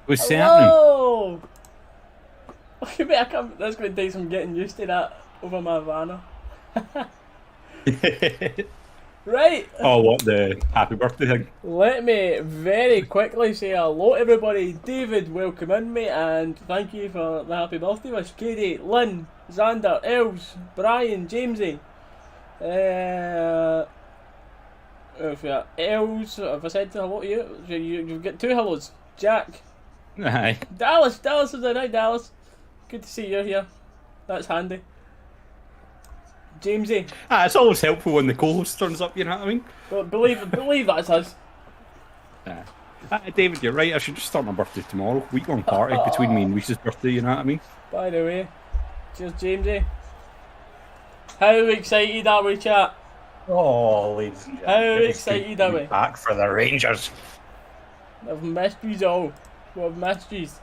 What's happening? Hello! Okay, mate, that's going to take some getting used to that over my Havana. Right, Oh, what the happy birthday thing? let me very quickly say hello to everybody. David, welcome in, mate, and thank you for the happy birthday wish. Katie, Lynn, Xander, Els, Brian, Jamesy. Uh, if you're Els, have I said hello to you? You've got two hellos. Jack, Aye. Dalus is in. Hi, Dalus. Good to see you here. That's handy. Jamesy, It's always helpful when the co-host turns up, you know what I mean? well, believe that's us. Aye. David, you're right. I should just start my birthday tomorrow. Week-long party between me and Reese's birthday, you know what I mean? By the way, cheers, Jamesy. How excited are we, chat? Oh, ladies and How gentlemen, excited are we? back for the Rangers. I've missed yous all. Well, I've missed yous.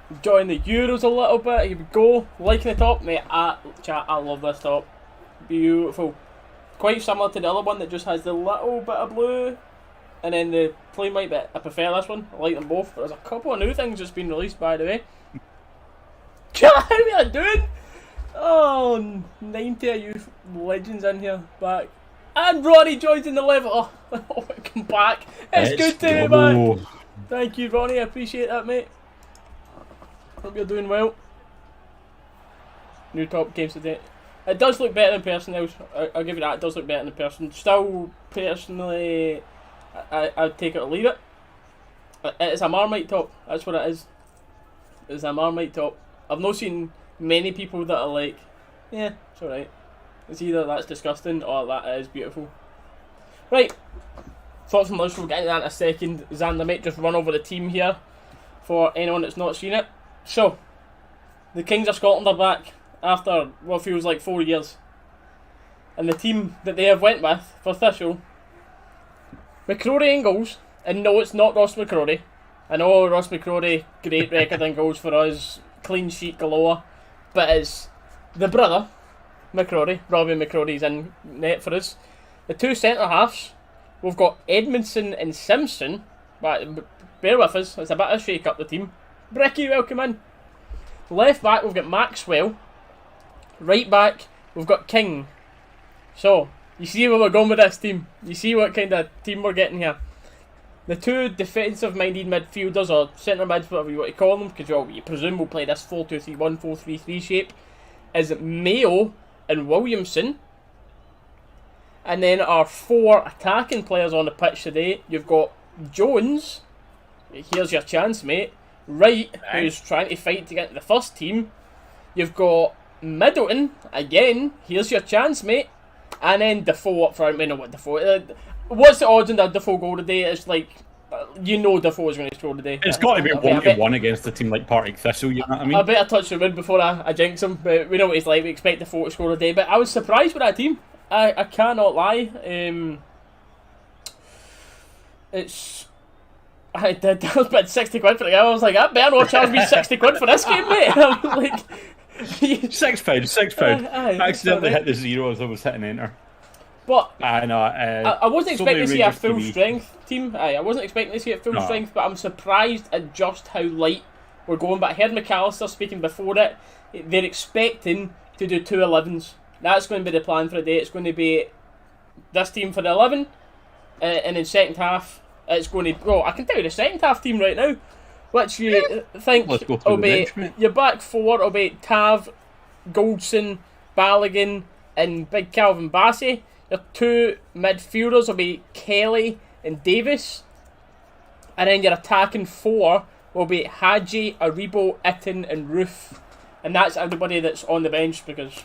Enjoying the Euros a little bit. Here we go. Liking the top, mate. Chat, I love this top. Beautiful. Quite similar to the other one that just has the little bit of blue and then the plain white bit. I prefer this one. I like them both. But there's a couple of new things that's been released, by the way. Chat, how are you doing? Oh, 90 of you legends in here. Back. And Ronnie joins in the level. Oh, welcome back. It's good to be back. Thank you, Ronnie. I appreciate that, mate. Hope you're doing well. New top games today. It does look better in person, I'll give you that. It does look better in person. Still, personally, I'd take it or leave it. It's a Marmite top. That's what it is. It's a Marmite top. I've not seen many people that are like, yeah, it's alright. It's either that's disgusting or that is beautiful. Right. Thoughts from us, we'll get into that in a second. Xander might just run over the team here for anyone that's not seen it. So, the Kings of Scotland are back after what feels like 4 years. And the team that they have went with for Thistle, McCrory in goals. And no, it's not Ross McCrory. I know Ross McCrory, great record in goals for us, clean sheet galore. But it's the brother, McCrory, Robbie McCrory's in net for us. The two centre halves, we've got Edmondson and Simpson. But bear with us, it's a bit of a shake up the team. Bricky, welcome in. Left back, we've got Maxwell. Right back, we've got King. So, you see where we're going with this team. You see what kind of team we're getting here. The two defensive-minded midfielders, or centre mids, whatever you want to call them, because you presume we'll play this 4-2-3-1, 4-3-3 shape, is Mayo and Williamson. And then our four attacking players on the pitch today, you've got Jones. Here's your chance, mate. Wright, who's trying to fight to get to the first team. You've got Middleton, again, here's your chance, mate. And then Defoe up front. We know what Defoe. What's the odds on that Defoe goal today? It's like, you know Defoe is going to score today. It's got to be 1-1 against a team like Partick Thistle, you know what I mean? I better touch the wood before I jinx him, but we know what he's like. We expect Defoe to score today. But I was surprised with that team. I cannot lie. I did. I was betting 60 quid for the game. I was like, I better not charge me 60 quid for this game, mate. I was like, £6. I accidentally hit the zero as I was hitting enter. But I know. I wasn't expecting to see a full strength team. I wasn't expecting to see it full strength, but I'm surprised at just how light we're going. But I heard McAllister speaking before it. They're expecting to do 2 11s. That's going to be the plan for the day. It's going to be this team for the 11, and in second half, it's going to. Oh, I can tell you the second half team right now. Which you think will be your back four will be Tav, Goldson, Balogun, and Big Calvin Bassey. Your two midfielders will be Kelly and Davis. And then your attacking four will be Hadji, Aribo, Itten, and Roof. And that's everybody that's on the bench because.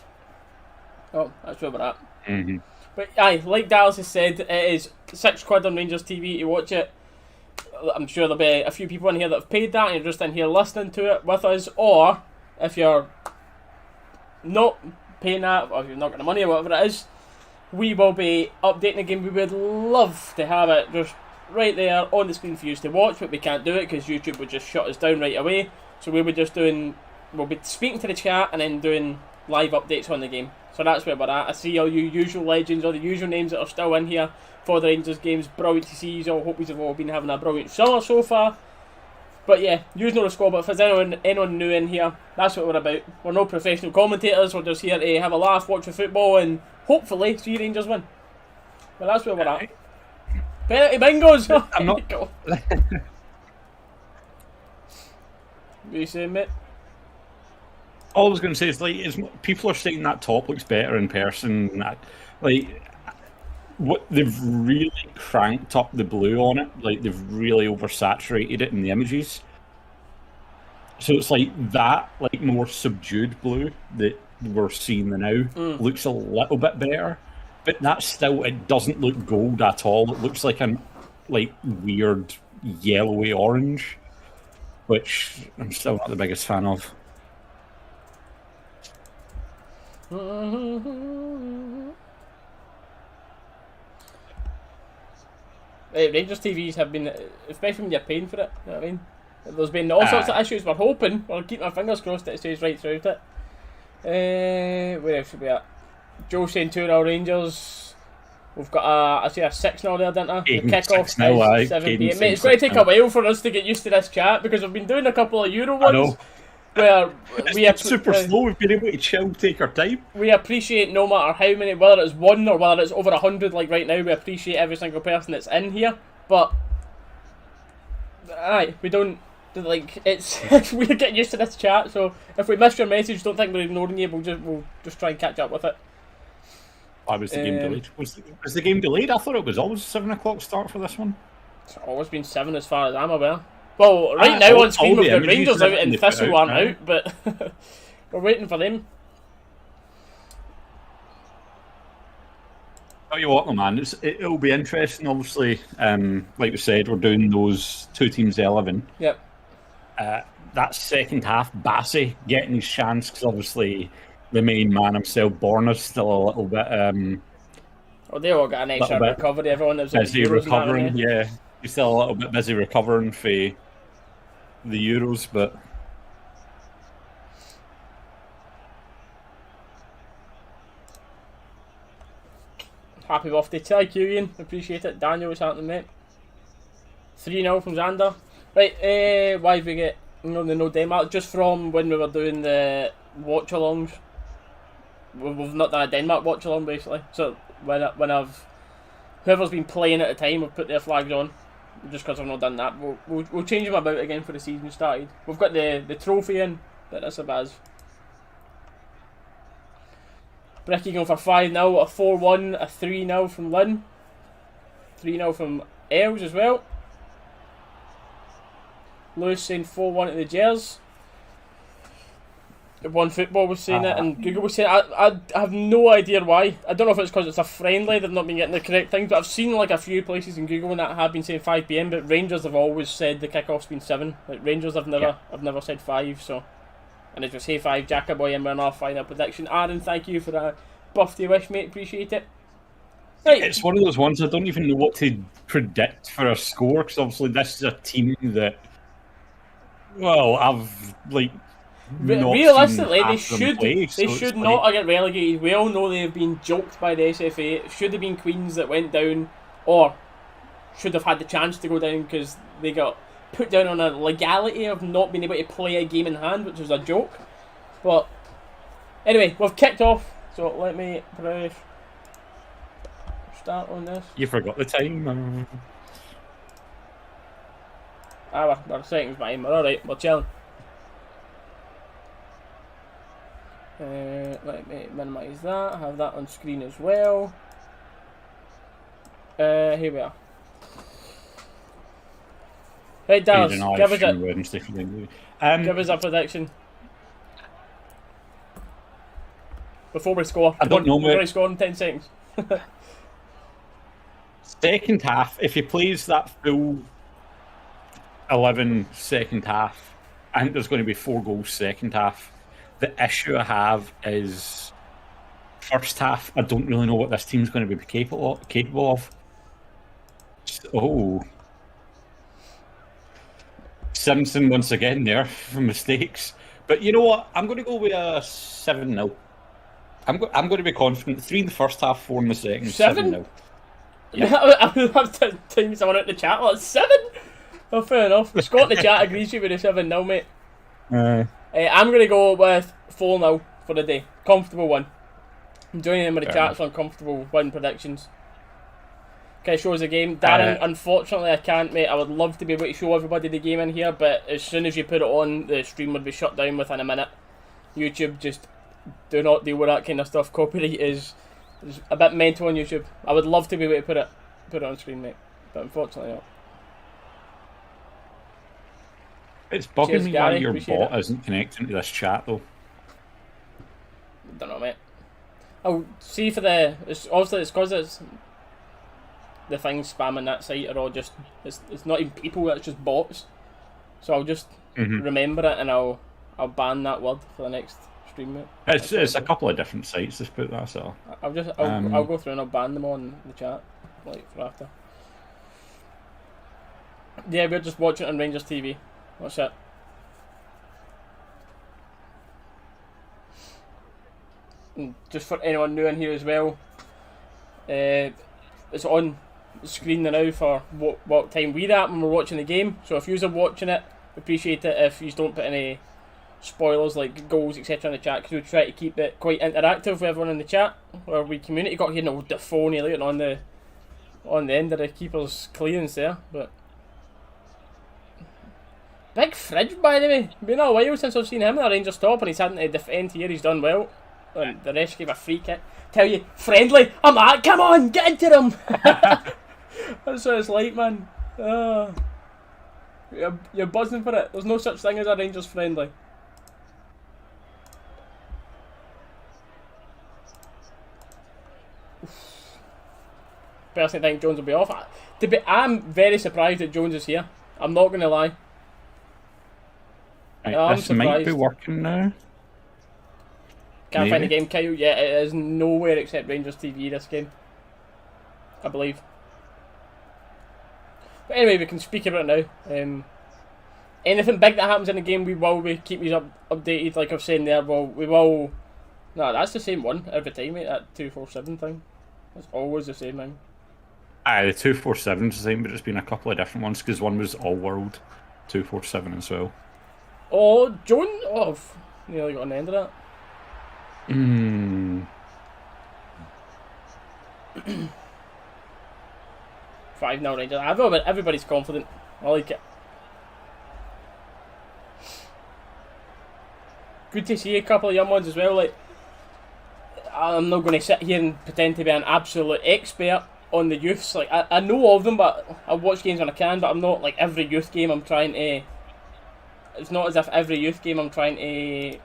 Oh, that's where we're at. Mm-hmm. But aye, like Dallas has said, it is £6 on Rangers TV to watch it. I'm sure there'll be a few people in here that have paid that and you're just in here listening to it with us. Or if you're not paying that, or if you've not got the money or whatever it is, we will be updating the game. We would love to have it just right there on the screen for you to watch, but we can't do it because YouTube would just shut us down right away. So we'll be speaking to the chat and then doing live updates on the game. So that's where we're at. I see all you usual legends, all the usual names that are still in here for the Rangers games. Brilliant to see you all. Hope you've all been having a brilliant summer so far. But yeah, use no score. But if there's anyone new in here, that's what we're about. We're no professional commentators. We're just here to have a laugh, watch the football, and hopefully see Rangers win. But that's where we're at. Penalty bingos. I'm not. What are you saying, mate? All I was going to say is people are saying that top looks better in person. That, what they've really cranked up the blue on it. Like they've really oversaturated it in the images. So it's like that, like more subdued blue that we're seeing now looks a little bit better. But that still, it doesn't look gold at all. It looks like an weird yellowy orange, which I'm still not the biggest fan of. Rangers TVs have been, especially when you're paying for it, you know what I mean? There's been all sorts of issues. We're hoping, we'll keep our fingers crossed that it stays right throughout it. Where else should we at? Joe saying 2-0 Rangers. We've got I see a 6-0 there, didn't I? The kick-off is 7 p.m. Mate, it's going to take a while for us to get used to this chat because we've been doing a couple of Euro ones. Where it's super slow. We've been able to chill, take our time. We appreciate no matter how many, whether it's 1 or whether it's over 100 like right now, we appreciate every single person that's in here. But we don't like it's we get used to this chat. So if we miss your message, don't think we're ignoring you. We'll just try and catch up with it. Why was the game delayed? Was the game delayed? I thought it was always 7 o'clock start for this one. It's always been 7 as far as I'm aware. Well, right now on screen we've got Rangers out and Thistle aren't out, but we're waiting for them. Tell you what, though, man, it'll be interesting. Obviously, like we said, we're doing those 2 teams 11. Yep. That second half, Bassey getting his chance because obviously the main man himself, Borna's still a little bit. They all got an extra recovery. Everyone that's busy recovering. Yeah, he's still a little bit busy recovering for the Euros, but. Happy birthday to you, Ian. Appreciate it. Daniel, what's happening, mate? 3-0 from Xander. Right, why did we get the no Denmark? Just from when we were doing the watch-alongs. We've not done a Denmark watch-along, basically. So when whoever's been playing at the time, we've put their flags on. Just because I've not done that. We'll change them about again for the season started. We've got the trophy in, but that's a baz. Bricky going for 5-0, a 4-1, a 3-0 from Lynn. 3-0 from Els as well. Lewis saying 4-1 to the Gers. One Football was saying it, and Google was saying it. I have no idea why. I don't know if it's because it's a friendly, they've not been getting the correct things, but I've seen like a few places in Google that have been saying 5 PM, but Rangers have always said the kickoff's been 7. Like Rangers have never said 5, so. And if you say 5, Jackaboy and we're in our final prediction. Aaron, thank you for that birthday wish, mate. Appreciate it. Right. It's one of those ones I don't even know what to predict for a score, because obviously this is a team that, well, I've like. Realistically, they should not get relegated. We all know they've been joked by the SFA. It should have been Queens that went down, or should have had the chance to go down because they got put down on a legality of not being able to play a game in hand, which was a joke. But anyway, we've kicked off, so let me start on this. You forgot the time. We're settings behind. We're alright, we're chilling. Let me minimise that, have that on screen as well. Here we are. Right, Dalus, give us a prediction. Before we score. I don't know, we're going to score in 10 seconds. Second half, if he plays that full 11 second half, I think there's going to be 4 goals second half. The issue I have is first half, I don't really know what this team's going to be capable of. Oh. Simpson once again there for mistakes. But you know what? I'm going to go with a 7-0. I'm going to be confident. 3 in the first half, 4 in the second. 7-0. Yeah. I would have to team someone out in the chat. What, 7? Well, fair enough. Scott in the chat agrees with you with the 7-0, mate. I'm going to go with 4-0 for the day. Comfortable one. I'm joining in with the chats on comfortable win predictions. Okay, shows the game. Darren, unfortunately I can't, mate. I would love to be able to show everybody the game in here, but as soon as you put it on, the stream would be shut down within a minute. YouTube, just do not deal with that kind of stuff. Copyright is a bit mental on YouTube. I would love to be able to put it on screen, mate, but unfortunately not. It's bugging me why your bot isn't connecting to this chat, though. Don't know, mate. I'll see for the... Obviously, it's because it's... The things spamming that site are all just... It's not even people, it's just bots. So I'll just remember it and I'll ban that word for the next stream, mate. It's a couple of different sites to put that, so... I'll go through and I'll ban them on the chat, like, for after. Yeah, we're just watching it on Rangers TV. That's it. And just for anyone new in here as well, it's on the screen now for what time we're at when we're watching the game. So if you're watching it, appreciate it if you don't put any spoilers like goals etc in the chat, because we try to keep it quite interactive with everyone in the chat. Or we community got here now the phone later on the end of the keeper's clearance there, but. Big Fridge, by the way. Been a while since I've seen him in a Rangers top, and he's had to defend here. He's done well. And the rest gave a free kick. Tell you, friendly. I'm like, come on, get into him. That's what it's like, man. You're buzzing for it. There's no such thing as a Rangers friendly. Personally, think Jones will be off. I'm very surprised that Jones is here. I'm not going to lie. Right, this might be working now. Can't find the game, Kyle. Yeah, it is nowhere except Rangers TV this game, I believe. But anyway, we can speak about it now. Anything big that happens in the game, we will keep you updated. Like I've said there, we will. No, that's the same one every time, mate. That 247 thing. It's always the same thing. Aye, the 247's the same, but it's been a couple of different ones because one was all world 247 as well. Oh, Joan! Oh, nearly got an end of that. 5-0 Rangers. Everybody's confident. I like it. Good to see a couple of young ones as well. Like, I'm not going to sit here and pretend to be an absolute expert on the youths. Like, I know of them, but I watch games when I can. But I'm not like every youth game. I'm trying to. It's not as if every youth game I'm trying to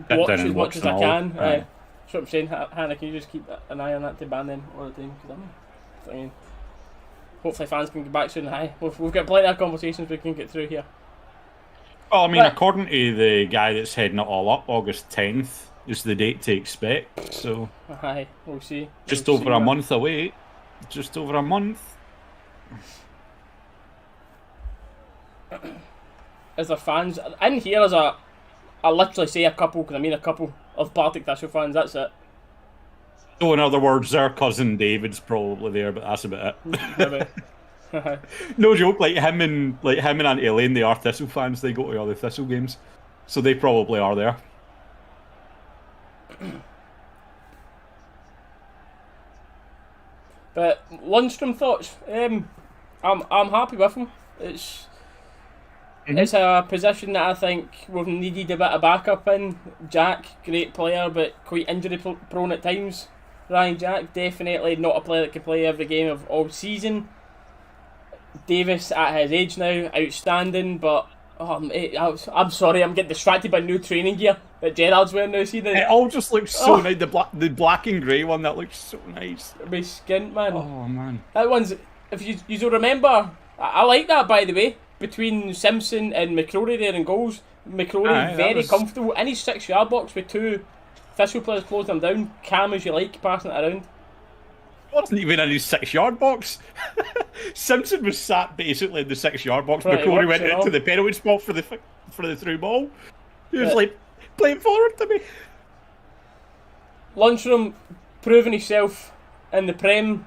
watch as much as I can. That's what I'm saying. Hannah, can you just keep an eye on that to ban them all the time? Because hopefully fans can get back soon. We've got plenty of conversations we can get through here. Well, I mean, according to the guy that's heading it all up, August 10th is the date to expect. So, we'll see. Just over a month away. Just over a month. Is there fans in here? I'll literally say a couple, because I mean a couple of Partick Thistle fans. That's it. So in other words, their cousin David's probably there, but that's about it. No joke. Like him and Auntie Elaine, they are Thistle fans. They go to all the Thistle games, so they probably are there. But Lundstrom thoughts. I'm happy with him. It's a position that I think we've needed a bit of backup in. Jack, great player, but quite injury prone at times. Ryan Jack, definitely not a player that can play every game of all season. Davis, at his age now, outstanding, but mate, I'm sorry, I'm getting distracted by new training gear that Gerard's wearing now. See it all just looks so nice. The black and grey one, that looks so nice. My skin, man. Oh man, that one's. If you remember, I like that, by the way. Between Simpson and McCrory there in goals, McCrory very comfortable in his 6-yard box with two Thistle players closing him down, calm as you like, passing it around. Wasn't even in his 6-yard box. Simpson was sat basically in the 6-yard box. McCrory went into the penalty spot for the through ball. He was like, play it forward to me. Lundstrom proving himself in the Prem,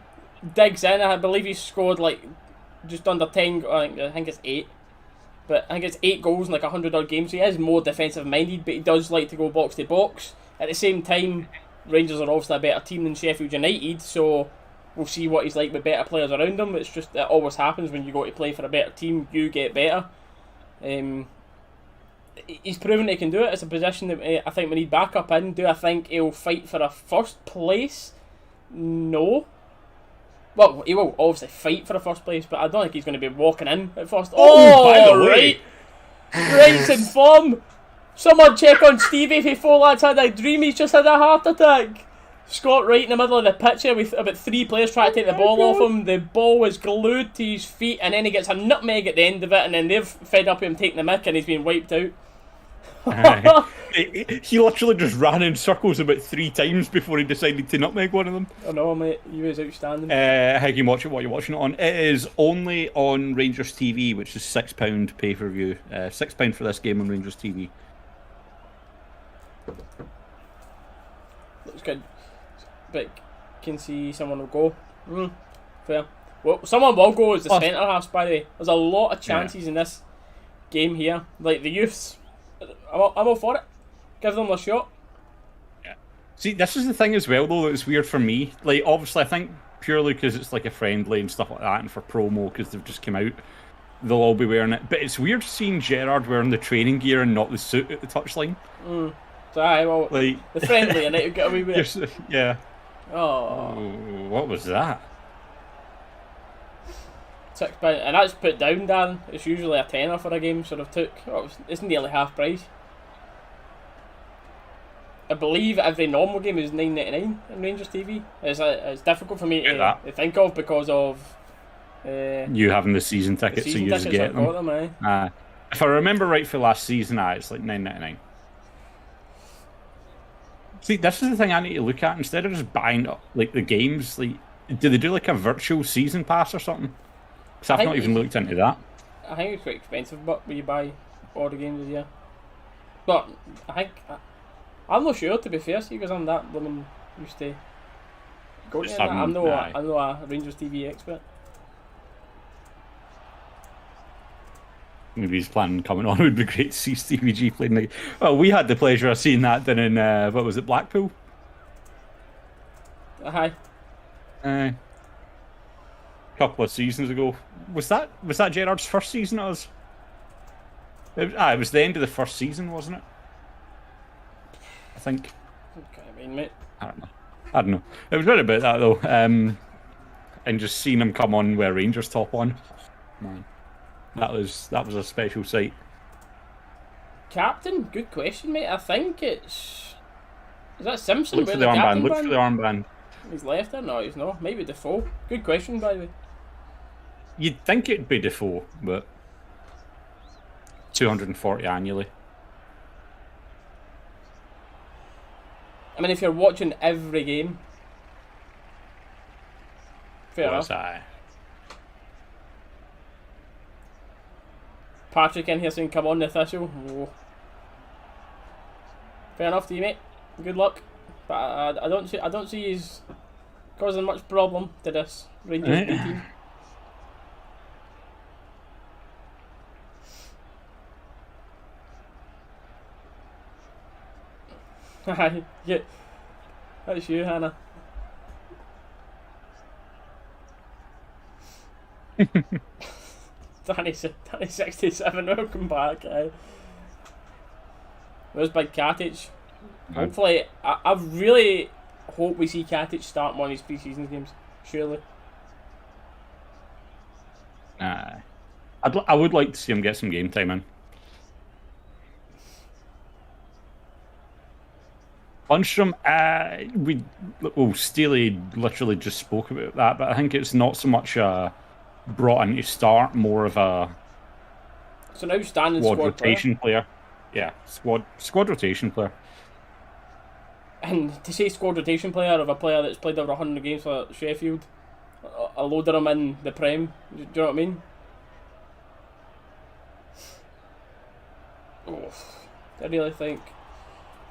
digs in. I believe he scored like just under 10. I think it's 8. But I think it's 8 goals in like 100 odd games. He is more defensive minded, but he does like to go box to box. At the same time, Rangers are obviously a better team than Sheffield United, so we'll see what he's like with better players around him. It's just that always happens when you go to play for a better team, you get better. He's proven he can do it. It's a position that I think we need backup in. Do I think he'll fight for a first place? No. Well, he will obviously fight for a first place, but I don't think he's going to be walking in at first. Oh, by the way. Right in form. Someone check on Stevie before lads had a dream he's just had a heart attack. Scott Wright in the middle of the pitch here with about 3 players trying to take the ball off him. The ball was glued to his feet, and then he gets a nutmeg at the end of it, and then they've fed up him taking the mick, and he's been wiped out. He literally just ran in circles about 3 times before he decided to nutmeg one of them. I know, mate. He was outstanding. How can you watch it? What you're watching it on? It is only on Rangers TV, which is £6 pay-per-view. £6 for this game on Rangers TV. Looks good. But can see someone will go. Fair. Well, someone will go as the centre halves, by the way. There's a lot of chances in this game here. Like the youths, I'm all for it. Give them a shot. Yeah. See, this is the thing as well, though, that's weird for me. Like, obviously, I think purely because it's like a friendly and stuff like that, and for promo because they've just come out, they'll all be wearing it. But it's weird seeing Gerrard wearing the training gear and not the suit at the touchline. So, well, like, the friendly and it get away with it. Yeah. Oh, what was that? £6, and that's put down, Dan. It's usually a tenner for a game, so they've took. It's nearly half price. I believe every normal game is $9.99 in Rangers TV. It's difficult for me to think of because of you having the season tickets, so you just get them. If I remember right for last season, it's like $9.99. See, this is the thing I need to look at. Instead of just buying like the games, like, do they do like a virtual season pass or something? Because I've not even looked into that. I think it's quite expensive, but when you buy all the games, yeah. But I'm not sure, to be fair, see, because I'm that woman used to go to that. I'm not a Rangers TV expert. Maybe he's planning on coming on. It would be great to see Stevie G playing. Like, well, we had the pleasure of seeing that down in what was it, Blackpool? Aye. A couple of seasons ago. Was that Gerrard's first season? It was the end of the first season, wasn't it? I think. Okay, I mean, mate. I don't know. It was right about that though. And just seeing him come on with Rangers top on, man. That was a special sight. Captain, good question, mate. I think is that Simpson? Look for the armband. Look for the armband. He's left there? No, he's not. Maybe Defoe. Good question, by the way. You'd think it'd be Defoe, but 240 annually. I mean, if you're watching every game, fair enough. Partick in here saying, "Come on, the Thistle." Oh. Fair enough to you, mate. Good luck, but I don't see he's causing much problem to this Rangers B team. Yeah, that's you, Hannah. Danny 67, welcome back. There's Big Katic. Hopefully, I really hope we see Katic start one of his pre-season games. Surely. I would like to see him get some game time in. Lundstrom, Steely literally just spoke about that, but I think it's not so much brought in to start, more of a it's an outstanding squad rotation player. Yeah, squad rotation player. And to say squad rotation player of a player that's played over 100 games for Sheffield, a load of them in the Prem, do you know what I mean? Oh, I really think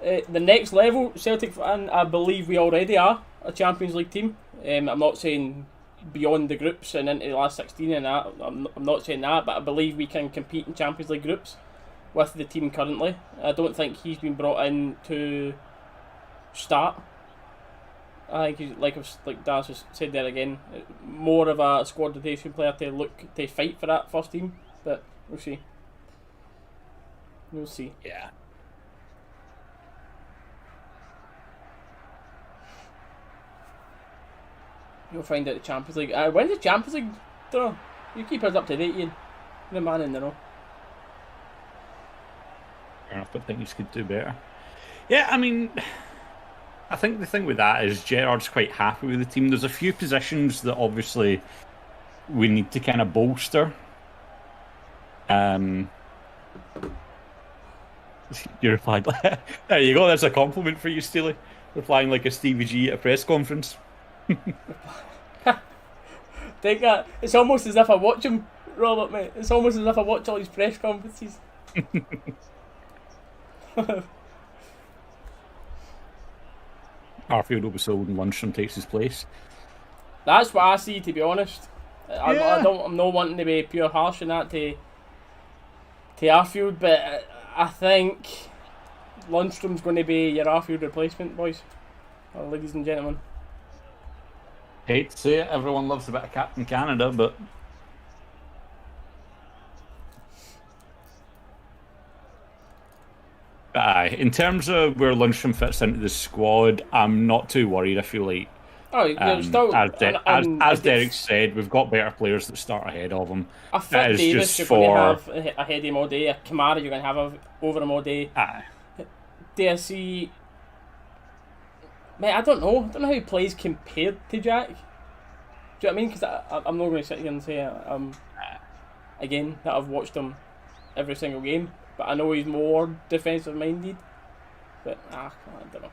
the next level, Celtic fan, I believe we already are a Champions League team. I'm not saying beyond the groups and into the last 16 and that. I'm not saying that, but I believe we can compete in Champions League groups with the team currently. I don't think he's been brought in to start. I think he's, like Dallas has said there again, more of a squad rotation player to fight for that first team, but we'll see. We'll see. Yeah. You'll find out the Champions League. When's the Champions League draw? You keep us up to date, Ian. You're the man in the know. Fair enough, but I think he could do better. Yeah, I mean, I think the thing with that is Gerrard's quite happy with the team. There's a few positions that obviously we need to kind of bolster. You replied, there you go, that's a compliment for you, Steely. Replying like a Stevie G at a press conference. Think that it's almost as if I watch him, Robert, mate. It's almost as if I watch all his press conferences. Arfield will be sold and Lundstrom takes his place. That's what I see, to be honest. Yeah. I'm not wanting to be pure harsh in that to Arfield, but I think Lundstrom's going to be your Arfield replacement, boys, ladies and gentlemen. Hate to say it, everyone loves a bit of Captain Canada, but in terms of where Lundstrom fits into the squad, I'm not too worried. I feel like, still, as Derek said, we've got better players that start ahead of him. A fit Davis you're going to have ahead of him all day. A Kamara you're going to have over him all day. DSC, mate, I don't know how he plays compared to Jack. Do you know what I mean? Because I'm not going to sit here and say again that I've watched him every single game, but I know he's more defensive minded. But I don't know.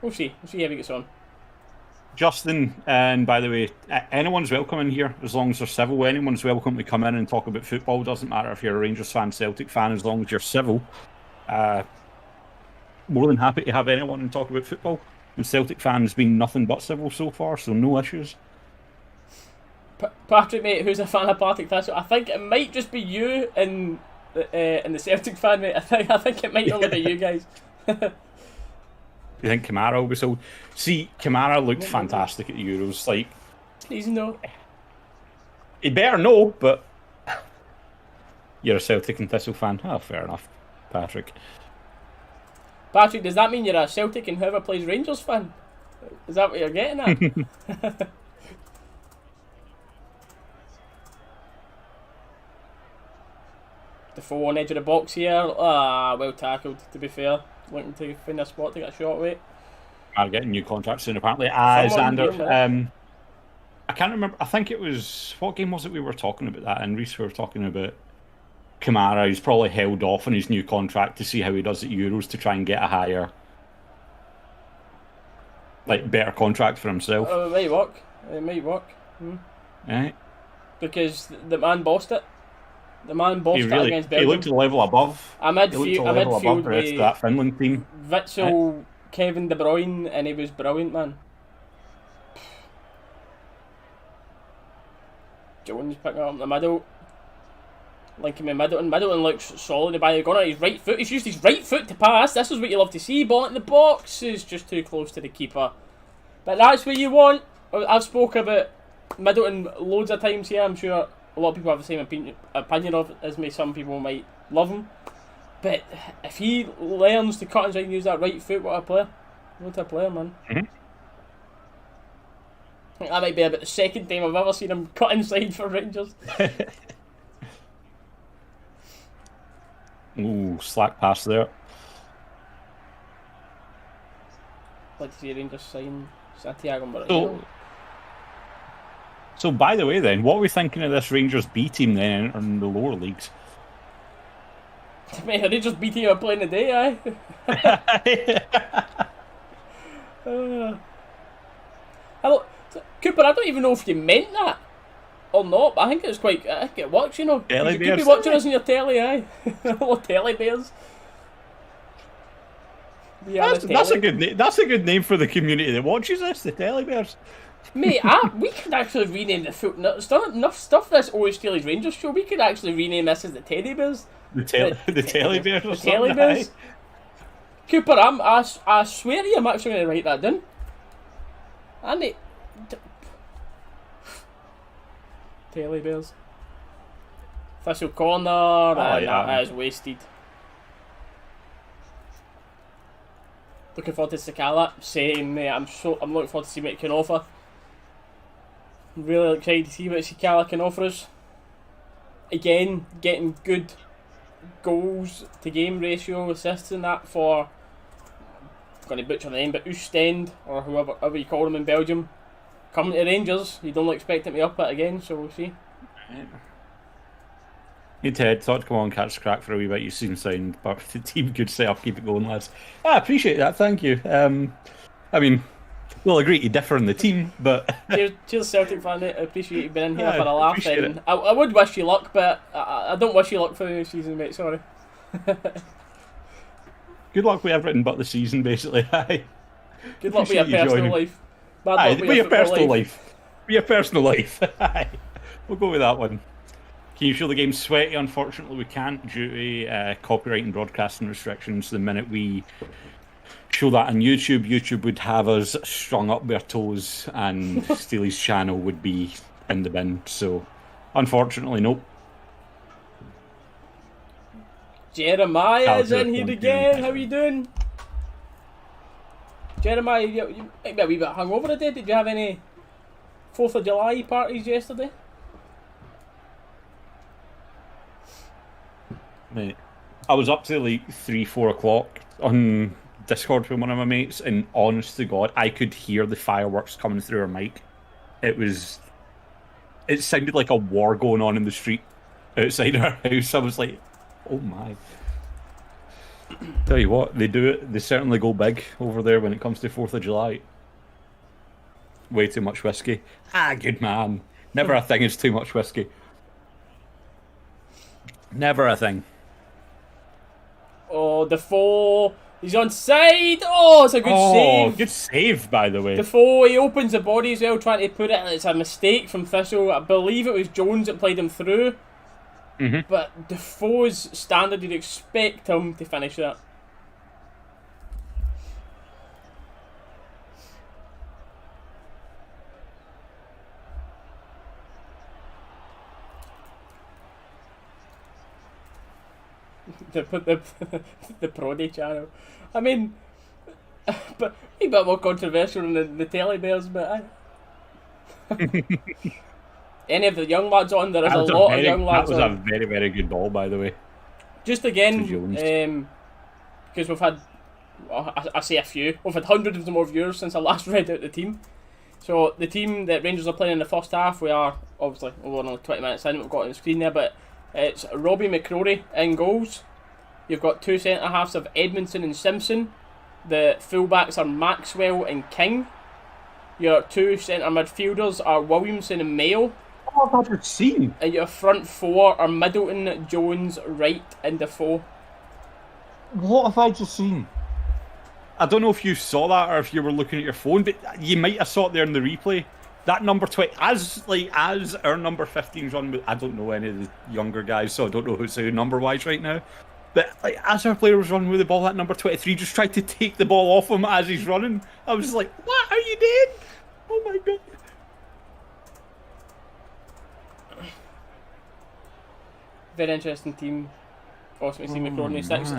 We'll see how he gets on. Justin, and by the way, anyone's welcome in here as long as they're civil. Anyone's welcome to come in and talk about football. Doesn't matter if you're a Rangers fan, Celtic fan, as long as you're civil. More than happy to have anyone and talk about football. And Celtic fans been nothing but civil so far, so no issues. Patrick, mate, who's a fan of Partick Thistle, I think it might just be you and the Celtic fan, mate. I think it might only be you guys. You think Kamara will be sold? See, Kamara looked fantastic at the Euros. Like, please no. He better know, but you're a Celtic and Thistle fan. Oh, fair enough, Patrick. Patrick, does that mean you're a Celtic and whoever plays Rangers fan? Is that what you're getting at? The four on edge of the box here. Well tackled, to be fair. Looking to find a spot to get a shot away. Are getting new contracts soon, apparently. Xander. I can't remember. I think it was... What game was it we were talking about that? And Reese, we were talking about Kamara. He's probably held off on his new contract to see how he does at Euros to try and get a higher... better contract for himself. It might work. Right. Because the man bossed it. The man bossed it against Belgium. He looked a level above. A midfield the rest of that Finland team. Witsel, Kevin De Bruyne, and he was brilliant, man. Jones picking up in the middle. Linking with Middleton. Middleton looks solid by going on his right foot. He's used his right foot to pass. This is what you love to see. Ball in the box is just too close to the keeper. But that's what you want. I've spoke about Middleton loads of times here. I'm sure a lot of people have the same opinion of it as me. Some people might love him. But if he learns to cut inside and use that right foot, what a player. What a player, man. Mm-hmm. I think that might be about the second time I've ever seen him cut inside for Rangers. Ooh, slack pass there. I'd like to see Rangers sign Santiago Moreno. So, by the way then, what are we thinking of this Rangers B team then in the lower leagues? Mate, Rangers B team are playing today, aye? Hello, Cooper, I don't even know if you meant that or not, but I think I think it works, you know. You could be watching us on your telly, aye? Hello, telly bears. That's a good name for the community that watches us, the telly bears. Mate, we could actually rename the foot. There's not enough stuff this Always Steely's Rangers show. We could actually rename this as the Teddy Bears. The Telly Bears or The something. Telly Bears. Cooper, I swear to you, I'm actually going to write that down. And it... Telly Bears. Thistle corner, and that is wasted. Looking forward to Sakala. Same, mate. I'm looking forward to see what he can offer. Really excited to see what Sakala can offer us. Again, getting good goals to game ratio, assists and that for, I'm going to butcher the name, but Oostend, or however you call them in Belgium. Coming to Rangers, you don't expect him to up it again, so we'll see. Hey Ted, thought to come on and catch the crack for a wee bit. You seem sound, but the team good setup. Keep it going, lads. I appreciate that. Thank you. I mean, we'll agree to differ in the team, but cheers Celtic fan. I appreciate you being in here for a laugh. And I would wish you luck, but I don't wish you luck for the season, mate. Sorry. Good luck with everything but the season, basically. Aye. Good luck with your personal life. Bad luck with your personal life. With your personal life. Aye. We'll go with that one. Can you show the game sweaty? Unfortunately, we can't due to copyright and broadcasting restrictions. The minute we show that on YouTube, YouTube would have us strung up their toes and Steely's channel would be in the bin. So, unfortunately, nope. Jeremiah is in here again. How are you doing? Jeremiah, you might be a wee bit hungover today. Did you have any 4th of July parties yesterday? Mate, I was up to like 3-4 o'clock on Discord with one of my mates, and honest to God, I could hear the fireworks coming through our mic. It sounded like a war going on in the street outside our house. I was like, oh my. Tell you what, they do it. They certainly go big over there when it comes to 4th of July. Way too much whiskey. Good man. Never a thing is too much whiskey. Never a thing. Oh, Defoe. He's on side. Oh, it's a good save. Good save, by the way. Defoe, he opens the body as well, trying to put it. It's a mistake from Thistle. I believe it was Jones that played him through. Mm-hmm. But Defoe's standard, you'd expect him to finish that. the Prody channel. I mean, but a bit more controversial than the Telly Bears, but any of the young lads on, there is a lot of young lads on. That was a very, very good ball, by the way. Just again, because we've had, I say a few, we've had hundreds more viewers since I last read out the team. So the team that Rangers are playing in the first half, we are obviously we're only 20 minutes in, we've got it on the screen there, but it's Robbie McCrory in goals. You've got two centre halves of Edmondson and Simpson. The fullbacks are Maxwell and King. Your two centre midfielders are Williamson and Mayo. Oh, I've never seen. And your front four are Middleton, Jones, Wright, and Defoe. What have I just seen? I don't know if you saw that or if you were looking at your phone, but you might have saw it there in the replay. That number 20, as our number 15's on, I don't know any of the younger guys, so I don't know who's who number-wise right now. But as our player was running with the ball, that number 23 just tried to take the ball off him as he's running. I was like, what are you doing? Oh my God. Very interesting team. Awesome to see McCrory 6.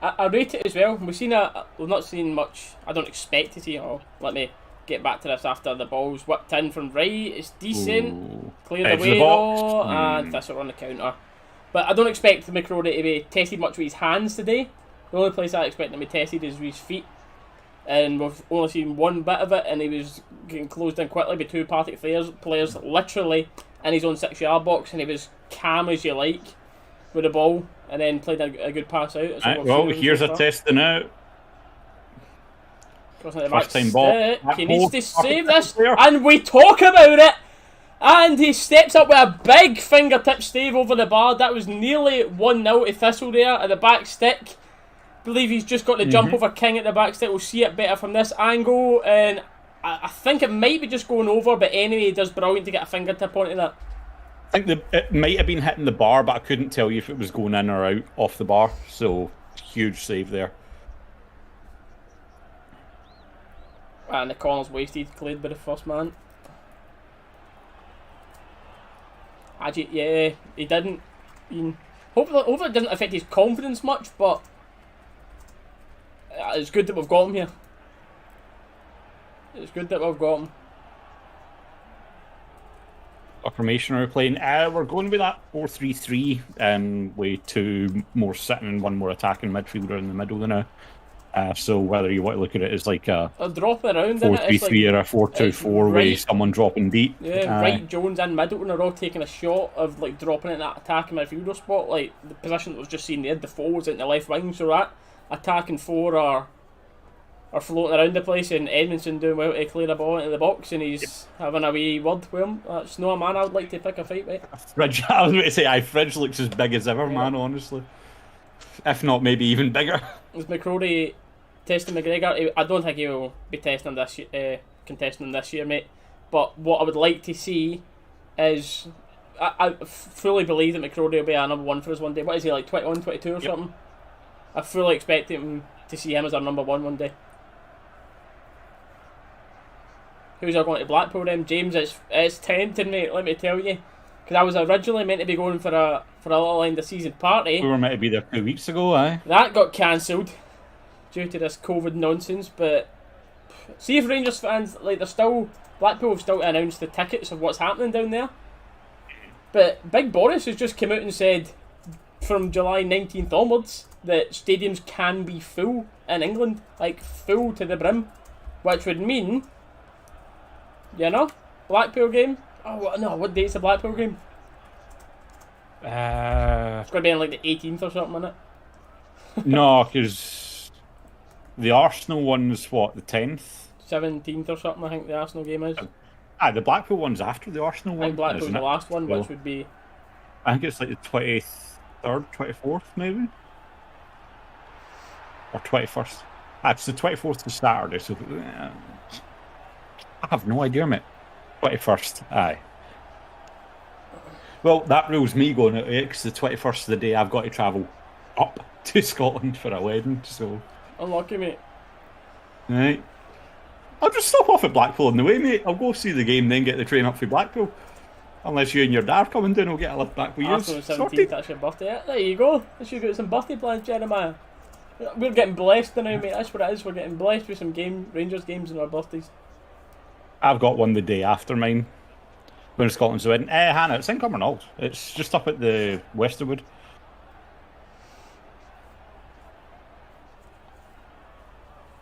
I rate it as well. We've not seen much. I don't expect to see it all. Let me get back to this after the ball's whipped in from right. It's decent. Cleared away though, and Thistle on the counter. But I don't expect McCrory to be tested much with his hands today. The only place I expect him to be tested is with his feet. And we've only seen one bit of it, and he was getting closed in quickly by two Partick players literally in his own 6-yard box, and he was calm as you like with the ball, and then played a good pass out. Right, well, here's a testing out. First time ball. He needs to save this, and we talk about it. And he steps up with a big fingertip stave over the bar. That was nearly 1-0 to Thistle there at the back stick. Believe he's just got the jump over King at the back stick. We'll see it better from this angle. And I think it might be just going over, but anyway, he does brilliant to get a fingertip onto that. I think it might have been hitting the bar, but I couldn't tell you if it was going in or out off the bar. So, huge save there. And the corner's wasted, cleared by the first man. Yeah, he didn't. Hopefully it doesn't affect his confidence much, but it's good that we've got him here. It's good that we've got him. What formation are we playing? We're going with that 4-3-3, with two more sitting and one more attacking midfielder in the middle now. So whether you want to look at it as like a dropping around 4-3-3 or a 4-2-4 with someone dropping deep. Yeah, Wright, Jones and Middleton are all taking a shot of like dropping in that attacking midfielder spot. Like the position that was just seen there, Defoe was in the left wing, so that attacking four are floating around the place, and Edmondson doing well to clear a ball into the box, and he's having a wee word with him. That's no a man I would like to pick a fight with. Fridge, I was about to say, Fridge looks as big as ever, man, honestly. If not, maybe even bigger. Is McCrory testing McGregor? I don't think he will be testing this contesting him this year, mate. But what I would like to see is, I fully believe that McCrory will be a number one for us one day. What is he, like 21, 22 or something? I fully expect him to see him as our number one day. Who's I going to Blackpool then? James, it's tempting, mate, let me tell you. Because I was originally meant to be going for a little end of season party. We were meant to be there 2 weeks ago, aye. That got cancelled due to this COVID nonsense, but see if Rangers fans, like, Blackpool have still announced the tickets of what's happening down there. But Big Boris has just come out and said from July 19th onwards that stadiums can be full in England, like full to the brim, which would mean, Blackpool game. Oh no, what date's the Blackpool game? It's going to be on like the 18th or something, isn't it? No, because the Arsenal one's what, the 10th? 17th or something, I think the Arsenal game is. The Blackpool one's after the Arsenal one. I think Blackpool's the last one, which would be... I think it's like the 23rd, 24th maybe? Or 21st. It's the 24th of Saturday, so... I have no idea, mate. 21st, aye. Well, that rules me going out because the 21st is the day I've got to travel up to Scotland for a wedding, so... Unlucky, mate. Right. I'll just stop off at Blackpool on the way, mate. I'll go see the game, then get the train up for Blackpool. Unless you and your dad are coming down, I'll get a lift back with you. Arsenal 17th, that's your birthday. Yeah, there you go. You got some birthday plans, Jeremiah. We're getting blessed now, mate. That's what it is. We're getting blessed with some Rangers games on our birthdays. I've got one the day after mine. When Scotland's wedding. Hannah, it's in Cumbernauld. It's just up at the Westerwood.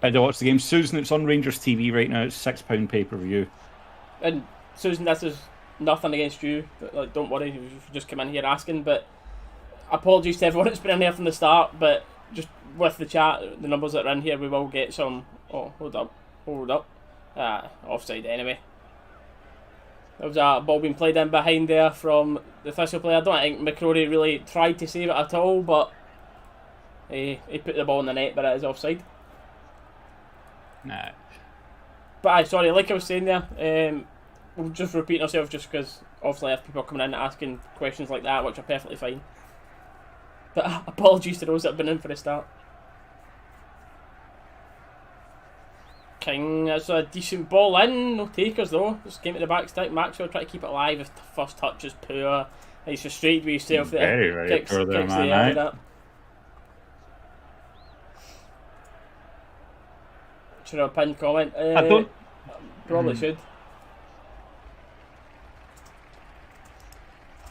I don't watch the game. Susan, it's on Rangers TV right now. It's £6 pay-per-view. And Susan, this is nothing against you. But, like, don't worry, you just come in here asking. But apologies to everyone that's been in here from the start. But just with the chat, the numbers that are in here, we will get some... Oh, hold up. Offside anyway. There was a ball being played in behind there from the Thistle player. I don't think McCrory really tried to save it at all, but he put the ball in the net, but it is offside. Nah. But sorry, like I was saying there, we'll just repeat ourselves just because obviously I have people coming in asking questions like that, which are perfectly fine. But apologies to those that have been in for the start. King, that's a decent ball in, no takers though. Just came to the back stick. Maxwell try to keep it alive. His first touch is poor. He's frustrated with himself there. Very poor there, man. That. Should have a pinned comment? I don't. Probably should.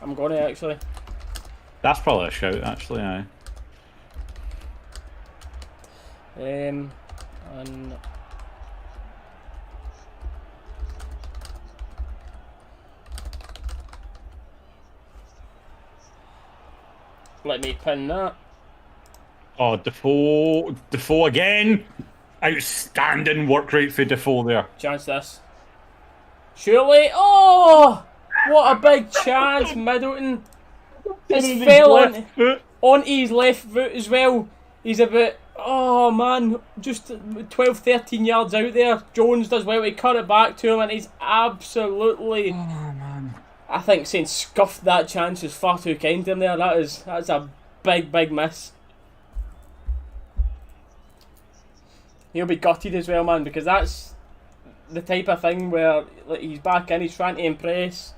I'm going to actually. That's probably a shout, actually, aye. And let me pin that. Oh, Defoe again. Outstanding work rate for Defoe there. Chance this. Surely. Oh! What a big chance, Middleton. It's fell onto his left foot as well. He's about Oh man, just 12, 13 yards out there. Jones does well to cut it back to him, and he's absolutely. Oh man. I think saying scuffed that chance is far too kind to him there. That's a big miss. He'll be gutted as well, man, because that's the type of thing where like, he's back in, he's trying to impress.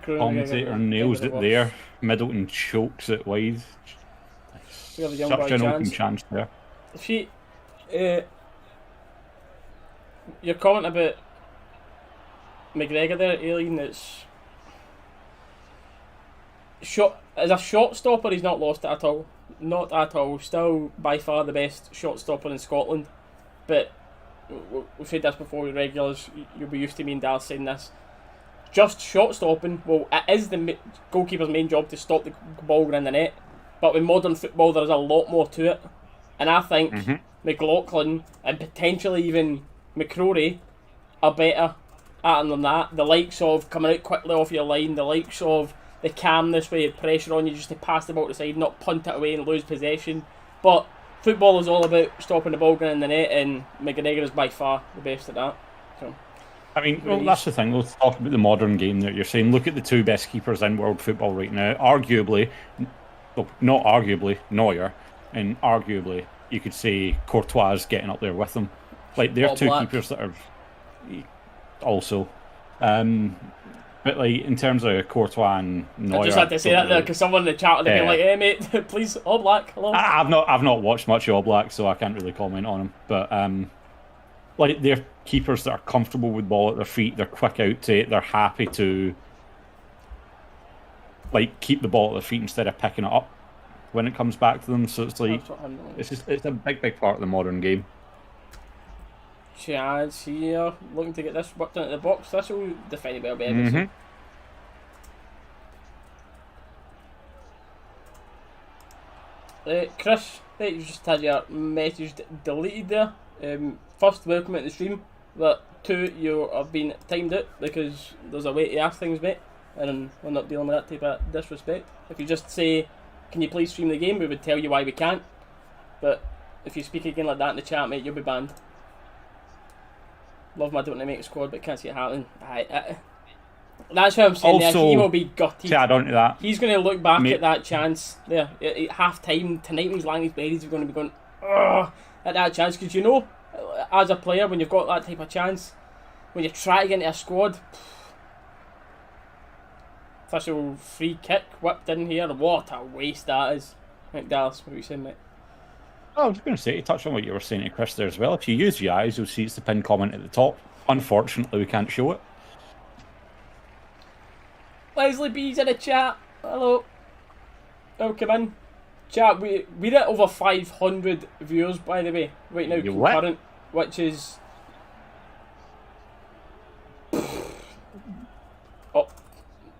Commentator nails it there. Middleton chokes it wide. Such an open chance there. Your comment about McGregor there, Aileen, it's as a shot stopper, he's not lost it at all. Not at all. Still by far the best shot stopper in Scotland. But we've said this before with regulars, you'll be used to me and Dallas saying this. Just shot stopping, well, it is the goalkeeper's main job to stop the ball going in the net. But with modern football, there's a lot more to it. And I think McLaughlin and potentially even McCrory are better at it than that. The likes of coming out quickly off your line, the likes of the calmness where you pressure on you just to pass the ball to the side, not punt it away and lose possession. But football is all about stopping the ball going in the net, and McGregor is by far the best at that. So, I mean, well, that's the thing. Let's talk about the modern game that you're saying. Look at the two best keepers in world football right now. Arguably, well, not arguably, Neuer, and arguably, you could say Courtois is getting up there with them. Like, they're two keepers that are also. But, like, in terms of Courtois and Neuer... I just had to say that there, because someone in the chat would have been like, hey, mate, please, All Black, hello. I've not watched much of All Black, so I can't really comment on him. But, like, they're keepers that are comfortable with the ball at their feet. They're quick out to it. They're happy to, like, keep the ball at their feet instead of picking it up when it comes back to them. So it's like, it's a big part of the modern game. Chad's here, looking to get this worked into the box. This will define it well better. Chris, you just had your message deleted there. First, welcome at the stream. But two, you have been timed out because there's a way to ask things, mate, and we're not dealing with that type of disrespect. If you just say, can you please stream the game, we would tell you why we can't. But if you speak again like that in the chat, mate, you'll be banned. Love my don't make a squad, but can't see it happening. That's what I'm saying. Also, there. He will be gutted. To add on to that, he's going to look back at that chance there at half time tonight when he's lying his bed. He's going to be going, ugh, at that chance, because you know, as a player, when you've got that type of chance, when you try to get into a squad, official free kick whipped in here. What a waste that is. I think Dallas, what are you saying, mate? I was going to say, to touch on what you were saying to Chris there as well, if you use your eyes, you'll see it's the pinned comment at the top. Unfortunately, we can't show it. Leslie B's in the chat. Hello. Welcome in. Chat, we're at over 500 viewers, by the way, right now, concurrent, which is...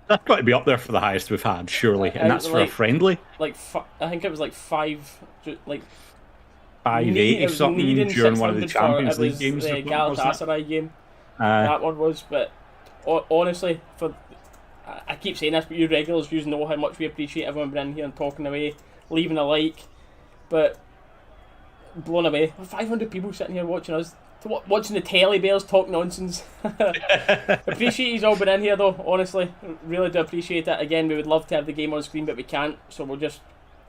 That's got to be up there for the highest we've had, surely, and that's for a friendly. I think it was like 580 something during one of the Champions League games. The Galatasaray game. That one was, but honestly, I keep saying this, but you regulars, you know how much we appreciate everyone being in here and talking away, leaving a like, but blown away. 500 people sitting here watching us, watching the telly bears talk nonsense. Appreciate you all been in here though, honestly, really do appreciate it. Again, we would love to have the game on screen, but we can't, so we'll just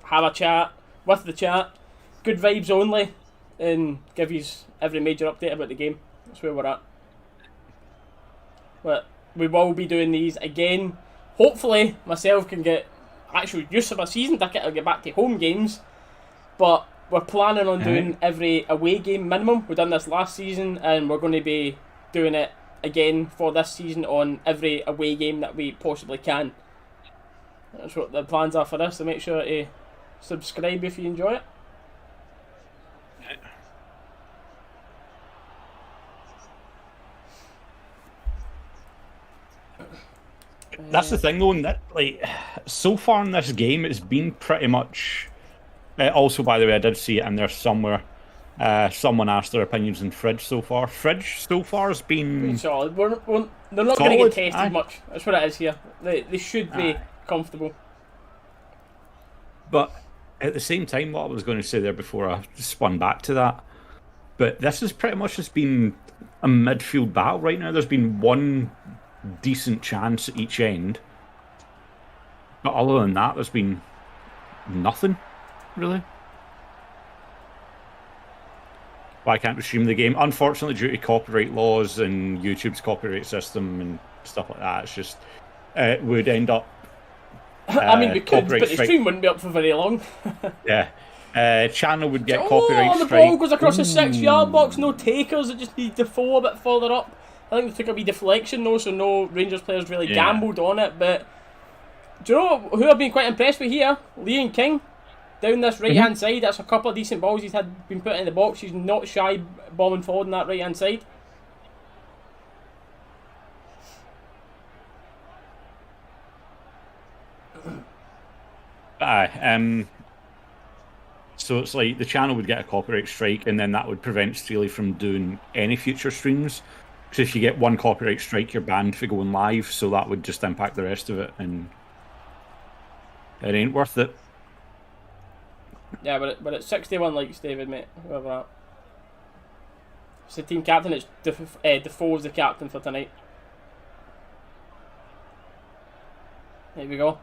have a chat with the chat. Good vibes only, and give you every major update about the game. That's where we're at. But we will be doing these again. Hopefully, myself can get actual use of a season ticket. I'll get back to home games. But we're planning on doing every away game minimum. We've done this last season, and we're going to be doing it again for this season on every away game that we possibly can. That's what the plans are for this. So make sure to subscribe if you enjoy it. That's the thing, though, and that, like, so far in this game, it's been pretty much. Also, by the way, I did see it in there somewhere. Someone asked their opinions on Fridge so far. Fridge so far has been solid. They're not going to get solid, tested aye. much. That's what it is here. They should be Aye. comfortable. But at the same time, what I was going to say there before I spun back to that, but this has pretty much just been a midfield battle right now. There's been one decent chance at each end, but other than that, there's been nothing, really. Why can't we stream the game? Unfortunately, due to copyright laws and YouTube's copyright system and stuff like that, it's just it would end up. I mean, we could, copyright but the strike. stream wouldn't be up for very long. Yeah. Channel would get Oh, copyright the strike. ball goes across the 6-yard box. No takers. It just needs Defoe a bit further up. I think they took a wee deflection though, so no Rangers players really Yeah. gambled on it. But do you know who I've been quite impressed with here? Liam King. Down this right hand side, that's a couple of decent balls he's been put in the box. He's not shy bombing forward on that right hand side. Aye. So it's like the channel would get a copyright strike, and then that would prevent Steely from doing any future streams. Because if you get one copyright strike, you're banned for going live. So that would just impact the rest of it, and it ain't worth it. Yeah, but it's 61 likes, David, mate. Whoever that. It's the team captain. It's Defoe's the captain for tonight. There we go.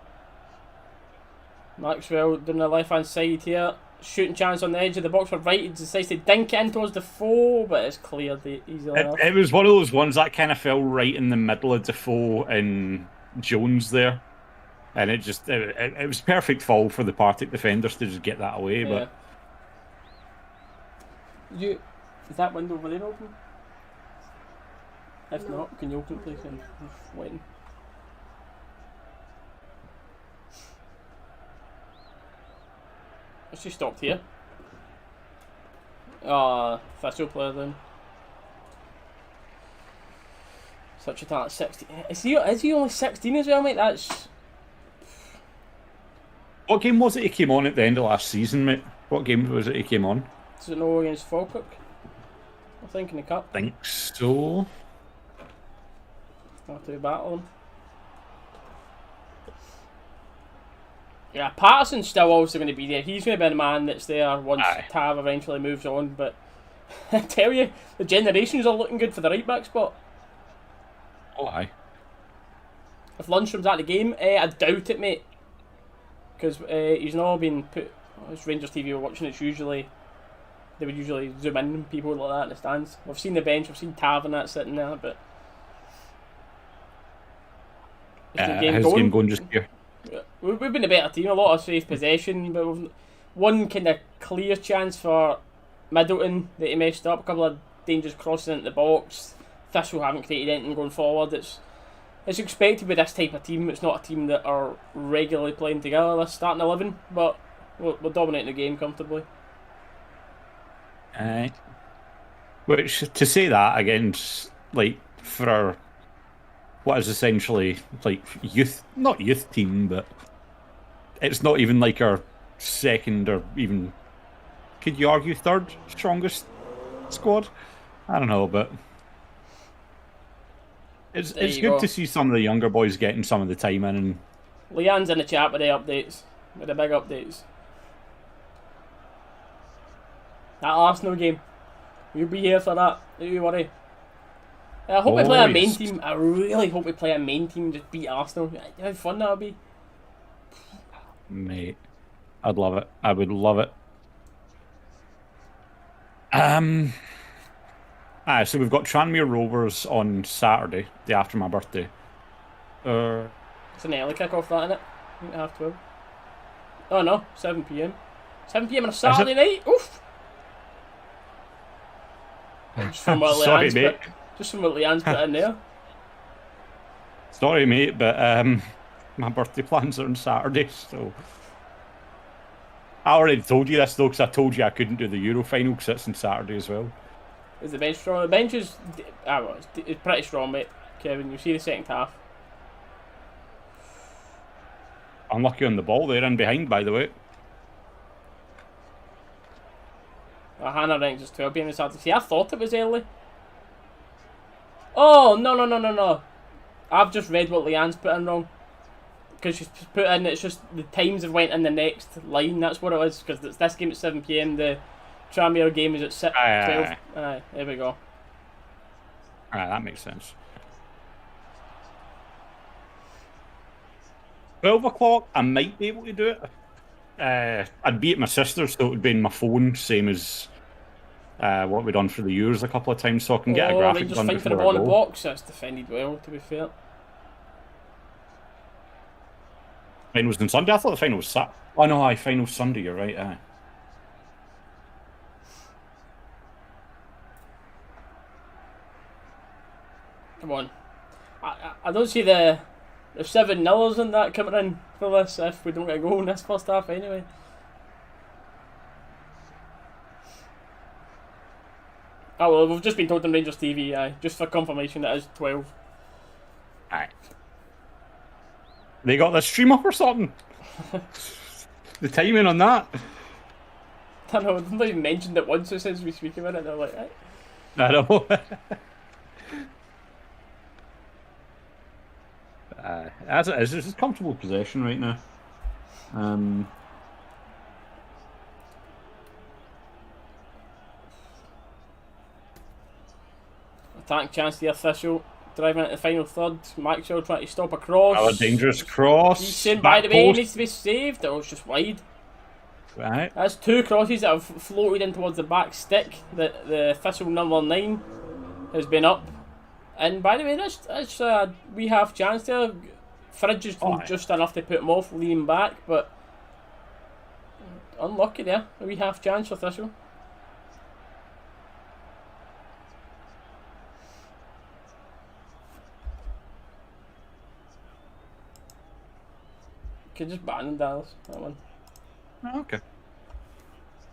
Maxwell down the left hand side here. Shooting chance on the edge of the box for right. He decides to dink it in towards Defoe, but it's cleared easily enough. It was one of those ones that kind of fell right in the middle of Defoe and Jones there. And it was perfect fall for the Partick defenders to just get that away. Yeah. But Is that window over there open? If not, can you open it please? I'm waiting. She stopped here. Thistle player then. Such a talent, 16. Is he only 16 as well, mate? That's... what game was it he came on at the end of last season, mate? What game was it he came on? Does it know against Falkirk? I think in the cup. I think so. After we battle him. Yeah, Patterson's still also going to be there. He's going to be the man that's there once Aye. Tav eventually moves on. But I tell you, the generations are looking good for the right back spot. Oh, aye. If Lundstrom's at the game, I doubt it, mate. Because he's not been put. As Rangers TV were watching, they would usually zoom in on people like that in the stands. We've seen the bench, we've seen Tav and that sitting there, but is the game how's the game going just here? We've been a better team, a lot of safe possession, but we've one kind of clear chance for Middleton that he messed up, a couple of dangerous crosses into the box. Thistle haven't created anything going forward. It's expected with this type of team. It's not a team that are regularly playing together, this starting 11, but we're dominating the game comfortably. Which, to say that against, like, for our, what is essentially, like, not youth team, but it's not even like our second or even, could you argue, third strongest squad? I don't know, but it's good to see some of the younger boys getting some of the time in. And Leanne's in the chat with the updates, with the big updates. That Arsenal game, we'll be here for that, don't you worry. I hope we play a main team. I really hope we play a main team and just beat Arsenal. How fun that would be. Mate, I'd love it. I would love it. So we've got Tranmere Rovers on Saturday, the after my birthday. It's an early kick-off, that, innit? I think 12:30. Oh no, 7 PM. 7 PM on a Saturday night? Oof! Just from what Sorry, Leanne's mate. just from what Leanne's put in there. Sorry, mate, but my birthday plans are on Saturday, so... I already told you this, though, because I told you I couldn't do the Euro final, because it's on Saturday as well. Is the bench strong? The bench is... it's pretty strong, mate. Kevin, you see the second half. Unlucky on the ball there, in behind, by the way. Hannah Rangers 12 being started. See, I thought it was early. Oh, no. I've just read what Leanne's put in wrong. Because she's put in, it's just the times have went in the next line. That's what it is. Because this game at 7 PM, the Tranmere game is at 12. Aye, there we go. Alright, that makes sense. 12 o'clock, I might be able to do it. I'd be at my sister's, so it would be in my phone, same as what we've done for the Euros a couple of times, so I can get a graphic Rangers done fight for the before ball I in the go. box. That's defended well, to be fair. Finals on Sunday? I thought the final was Saturday. Oh no, aye, finals Sunday, you're right, aye. Come on. I don't see the 7-0ers in that coming in for this if we don't get a goal in this first half anyway. Oh well, we've just been told on Rangers TV, aye, just for confirmation that it is 12. Aye. They got the stream up or something? The timing on that? I don't know, they've not even mentioned it once since we speak about it, they're like, aye. I know. As it is, it's a comfortable possession right now. Attack chance to the Thistle, driving into the final third. Maxwell trying to stop a cross. Another dangerous cross. Decent, by the way, needs to be saved. Oh, it's just wide. Right. That's 2 crosses that have floated in towards the back stick. The Thistle number 9 has been up. And by the way, that's we have chance there. Fridge is just enough to put him off, leaning back, but unlucky there. We have chance for Thistle. Could just ban him, Dallas. That one. Oh, okay.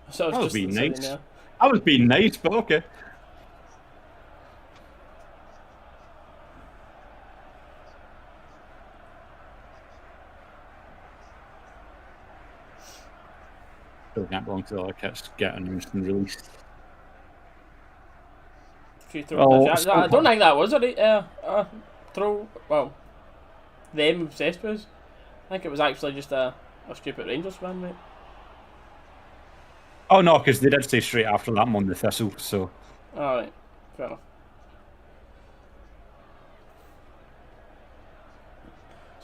So That was just being sitting nice. there. I was being nice, but okay. Still can't belong to the other kits, get announced and released. I don't think that was a throw. Well, them obsessed with us. I think it was actually just a stupid Rangers fan, mate. Oh no, because they did say straight after that I'm on the Thistle, so. Alright, fair enough.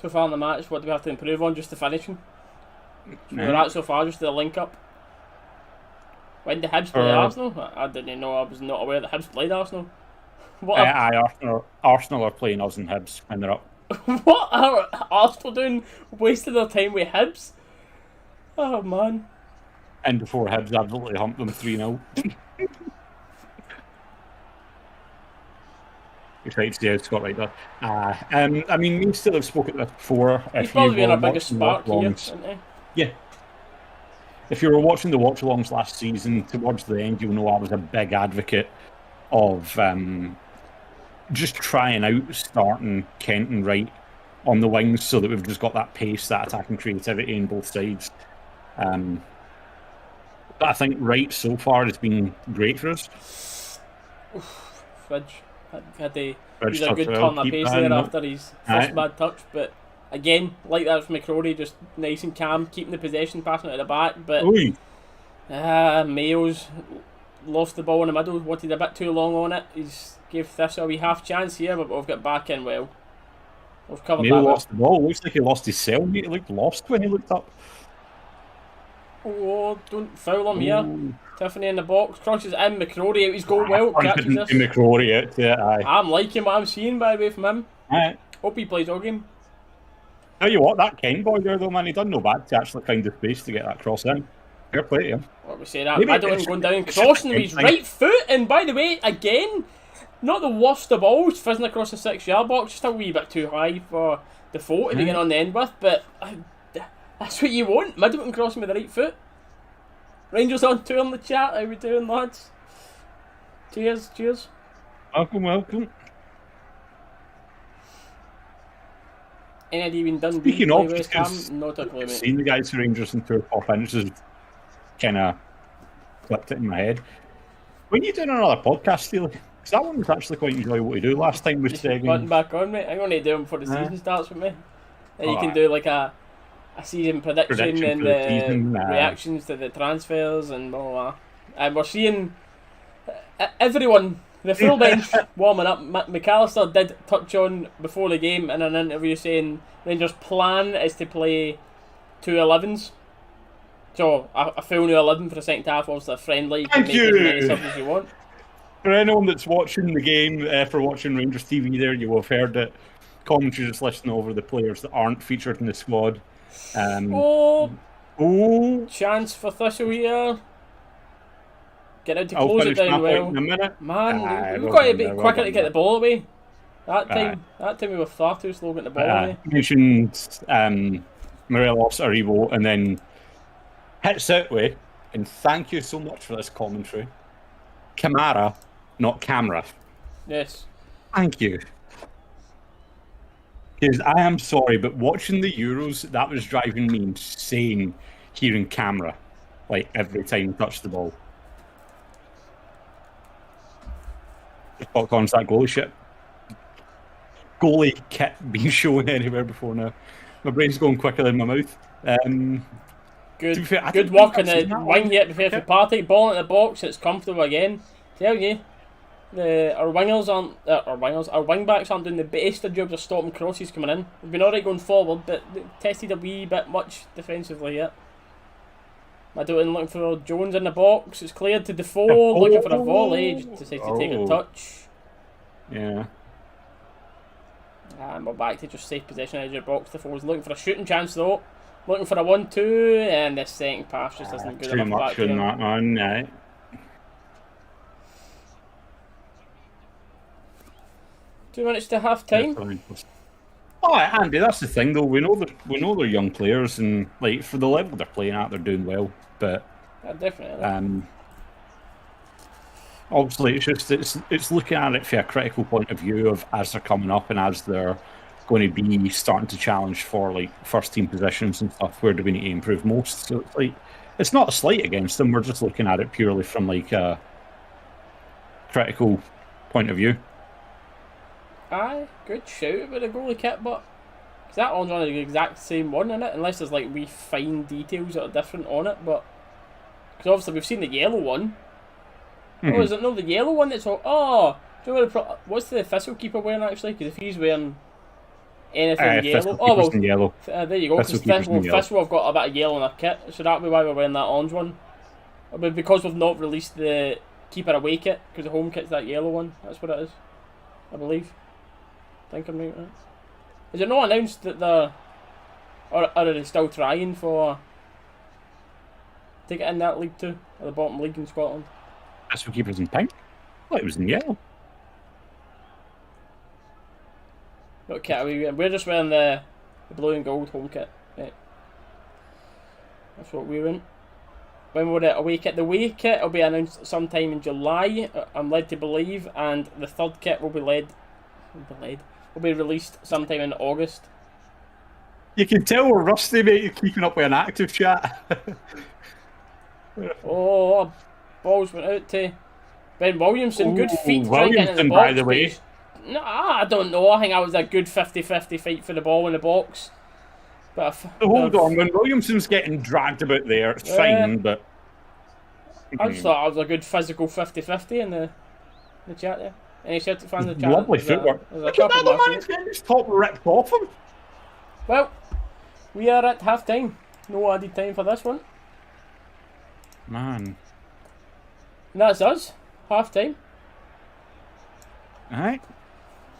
So far in the match, what do we have to improve on? Just the finishing? We're at so far, just the link up. When did Hibs play Arsenal? I didn't know, I was not aware that Hibs played Arsenal. Arsenal are playing us and Hibs when they're up. What are Arsenal doing? Wasting their time with Hibs? Oh man. And before Hibs absolutely humped them 3-0. Excited to see how Scott Wright does. I mean, we still have spoken about this before. He's probably been our biggest spark here, isn't he? Yeah. If you were watching the watch-alongs last season, towards the end, you'll know I was a big advocate of just trying out starting Kent and Wright on the wings so that we've just got that pace, that attacking creativity in both sides. But I think Wright so far has been great for us. Fridge he's a good turn of pace there after his first bad touch, but again, like that from McCrory, just nice and calm, keeping the possession, passing it at the back, but Mayo's lost the ball in the middle, wanted a bit too long on it. He's gave Thistle a wee half chance here, but we've got back in well. We've covered Mayo that lost the ball. Looks like he lost his cellmate. He looked lost when he looked up. Oh, don't foul him here. Tiffany in the box, crosses in, McCrory out his goal well, catches this. McCrory out, yeah, aye. I'm liking what I'm seeing, by the way, from him. Aye. Hope he plays all game. Tell you what, that Ken boy there though, man, he done no bad to actually find the space to get that cross in. Fair play to him. What we say that, Middleton going down, crossing with his right foot, and by the way, again, not the worst of balls, fizzing across the 6-yard box, just a wee bit too high for the foot to get on the end with, but that's what you want, Middleton crossing with the right foot. Rangers on tour in the chat, how we doing, lads? Cheers. Welcome. Any even done? Speaking of, West Ham? Not a clue, mate. Seeing the guys for Rangers in tour 4 finishes kind of clicked it in my head. When you doing another podcast, Steely? Because that one was actually quite enjoyable to do. Last time was Button back on, mate. I'm going to do them before the season starts with me. Then you can do like a season prediction and for the season, reactions to the transfers and blah, blah, blah. And we're seeing everyone, the full bench, warming up. McAllister did touch on before the game in an interview saying Rangers' plan is to play 2 11s. So a full new 11 for the second half, obviously a friendly. You can make as many subs as you want. For anyone that's watching the game, for watching Rangers TV there, you will have heard that commentary just listing over the players that aren't featured in the squad. Chance for Thistle here. Get out to close it down well. In a minute. Man, we've got to be quicker to get the ball away. That time we were far too slow getting the ball away. You mentioned Morelos Aribo and then hits it way, and thank you so much for this commentary. Camara, not camera. Yes. Thank you. Because I am sorry, but watching the Euros, that was driving me insane hearing camera, like every time he touched the ball. Fuck on that goalie shit. Goalie kit being shown anywhere before now. My brain's going quicker than my mouth. Good work on the wing yet before the party. Ball in the box, it's comfortable again. Tell you, our wingbacks aren't doing the best of jobs of stopping crosses coming in. They've been alright going forward, but tested a wee bit much defensively yet. Madoon looking for Jones in the box. It's cleared to Defoe, looking for a volley. Decides to take a touch. Yeah. And we're back to just safe possession edge of the box. Defoe's looking for a shooting chance though. Looking for a 1-2, and this second pass just isn't good enough. Too much on that one, right? 2 minutes to half time. Oh, Andy, that's the thing though. We know they're young players, and like for the level they're playing at, they're doing well. But definitely. Obviously, it's looking at it from a critical point of view of as they're coming up and as they're going to be starting to challenge for like first team positions and stuff. Where do we need to improve most? So it's like it's not a slight against them. We're just looking at it purely from like a critical point of view. Aye, good shout about the goalie kit, but that one's on the exact same one in it, unless there's like wee fine details that are different on it. But because obviously we've seen the yellow one. Oh, is it no the yellow one that's all? Oh, do you know what's the Thistle keeper wearing actually? Because if he's wearing anything yellow, yellow. There you go. Because Thistle have got a bit of yellow in their kit, so that'll be why we're wearing that orange one. But because we've not released the keeper away kit, because the home kit's that yellow one. That's what it is, I believe. I think I'm right. Is it not announced that or are they still trying for to get in that league too, or the bottom league in Scotland? That's what keepers in pink. Well, it was in yellow. What kit are we wearing? We're just wearing the blue and gold home kit. Right. That's what we're in. When we're at away kit, the away kit will be announced sometime in July. I'm led to believe, and the third kit will be released sometime in August. You can tell we're rusty, mate. You're keeping up with an active chat. Oh, balls went out to Ben Williamson. Good feet trying to get in the box. By the way. No, I don't know. I think that was a good 50-50 fight for the ball in the box. But hold on, when Williamson's getting dragged about there, it's fine, but... I just thought it was a good physical 50-50 in the chat there. Any Celtic fans in the chat? Lovely footwork. Look at that, the man's getting his top ripped off him. Well, we are at half time. No added time for this one. Man. And that's us. Half time. Alright.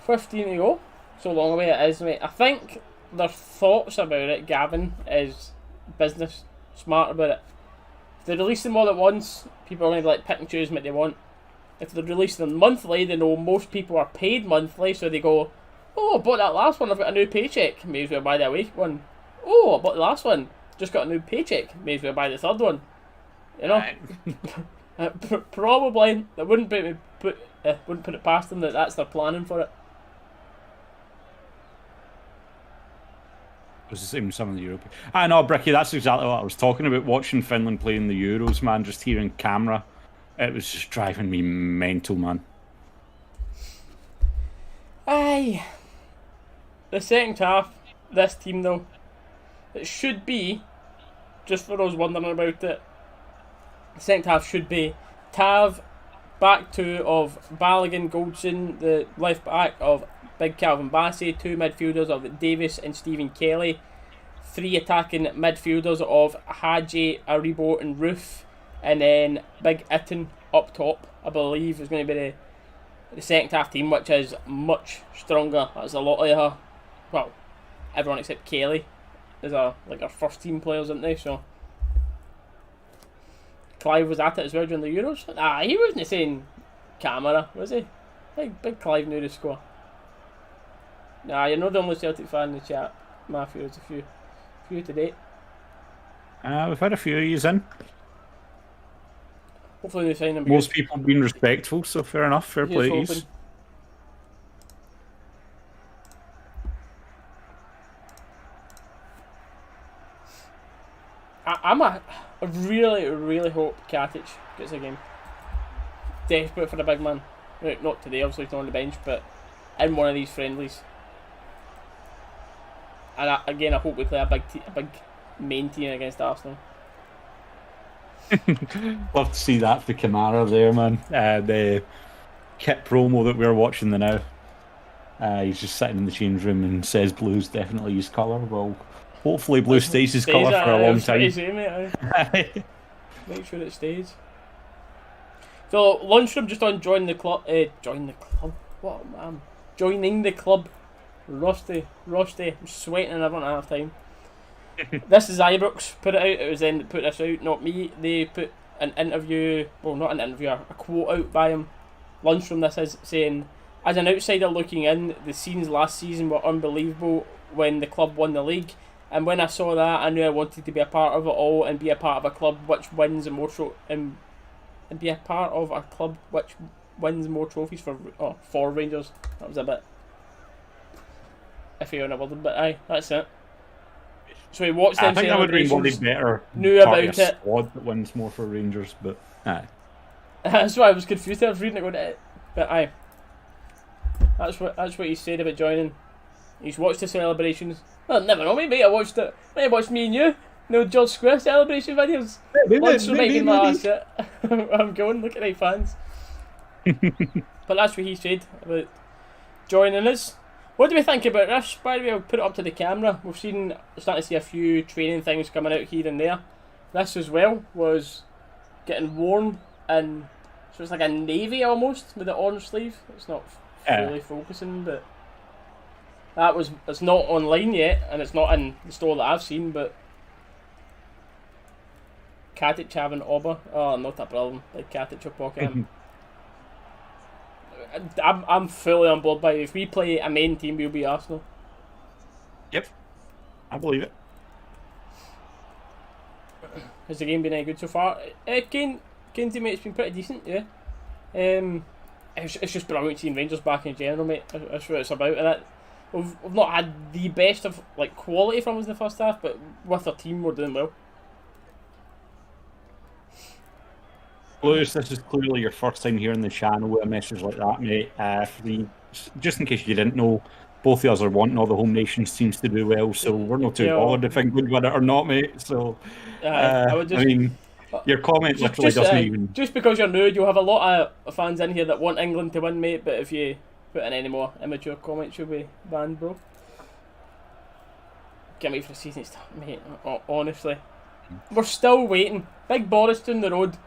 15 to go. So long away it is, mate. I think their thoughts about it, Gavin, is business. Smart about it. If they release them all at once, people are going to like pick and choose what they want. If they release them monthly, they know most people are paid monthly, so they go, oh, I bought that last one, I've got a new paycheck. May as well buy that week one. Oh, I bought the last one, just got a new paycheck. May as well buy the third one. You know? Probably, that wouldn't put it past them that that's their planning for it. was the same with some of the European. I know, Bricky, that's exactly what I was talking about. Watching Finland play in the Euros, man, just hearing camera, it was just driving me mental, man. Aye. The second half, this team though, it should be, just for those wondering about it, the second half should be Tav, back two of Balogun, Goldson, the left back of Big Calvin Bassey, two midfielders of Davis and Stephen Kelly, three attacking midfielders of Hadji, Aribo and Roof, and then Big Itten up top, I believe, is going to be the second half team, which is much stronger. That's a lot of well, everyone except Kelly is our first team players, isn't they? So Clive was at it as well during the Euros. He wasn't saying camera, was he? Big Clive knew the score. You're not the only Celtic fan in the chat, Matthew. There's a few today. We've had a few of yous in. Hopefully they sign them. Most people have been respectful, so fair enough. Fair play to yous. I really hope Katic gets a game. Desperate for the big man. Right, not today, obviously he's not on the bench, but in one of these friendlies. And I hope we play a big main team against Arsenal. Love to see that for Kamara there, man. The kit promo that we're watching now. He's just sitting in the change room and says blue's definitely his colour. Well, hopefully blue stays his colour for a long time. Make sure it stays. So Lundstrom just on join the club. What am joining the club? Rusty. I'm sweating and everyone at half time. This is Ibrox put it out. It was them that put this out, not me. They put an interview, well, not an interview, a quote out by him. Lundstrom, this is, saying, as an outsider looking in, the scenes last season were unbelievable when the club won the league. And when I saw that, I knew I wanted to be a part of it all and be a part of a club which wins more and be a part of a club which wins more trophies for Rangers. That was a bit iffy on a word, but aye, that's it. So he watched them celebrations. I think that would be better. Knew about it. Squad that wins more for Rangers, but aye. That's why I was confused. I was reading it going, but aye. That's what he said about joining. He's watched the celebrations. Well, never know, maybe I watched it. Maybe I watched me and you. No George Square celebration videos. Maybe. I'm going. Look at the fans. But that's what he said about joining us. What do we think about this? By the way, I'll put it up to the camera. We've starting to see a few training things coming out here and there. This as well was getting worn in, so it's like a navy almost with the orange sleeve. It's not fully focusing, but it's not online yet, and it's not in the store that I've seen. But Katic having Oba, not a problem. Like Katic will pocket him. I'm fully on board by it. If we play a main team, we'll be Arsenal. Yep, I believe it. Has the game been any good so far? Kane's teammate's been pretty decent, yeah. It's just brilliant seeing Rangers back in general, mate. That's what it's about. And we've not had the best of quality from us in the first half, but with our team, we're doing well. Blues, this is clearly your first time here on the channel with a message like that, mate. Just in case you didn't know, both of us are wanting all the home nations teams to do well, so we're not too bothered if England win it or not, mate. So, I mean, your comment literally doesn't even... Just because you're new, you'll have a lot of fans in here that want England to win, mate, but if you put in any more immature comments, you'll be banned, bro. Can't wait for the season to start, mate. Honestly. We're still waiting. Big Boris down the road.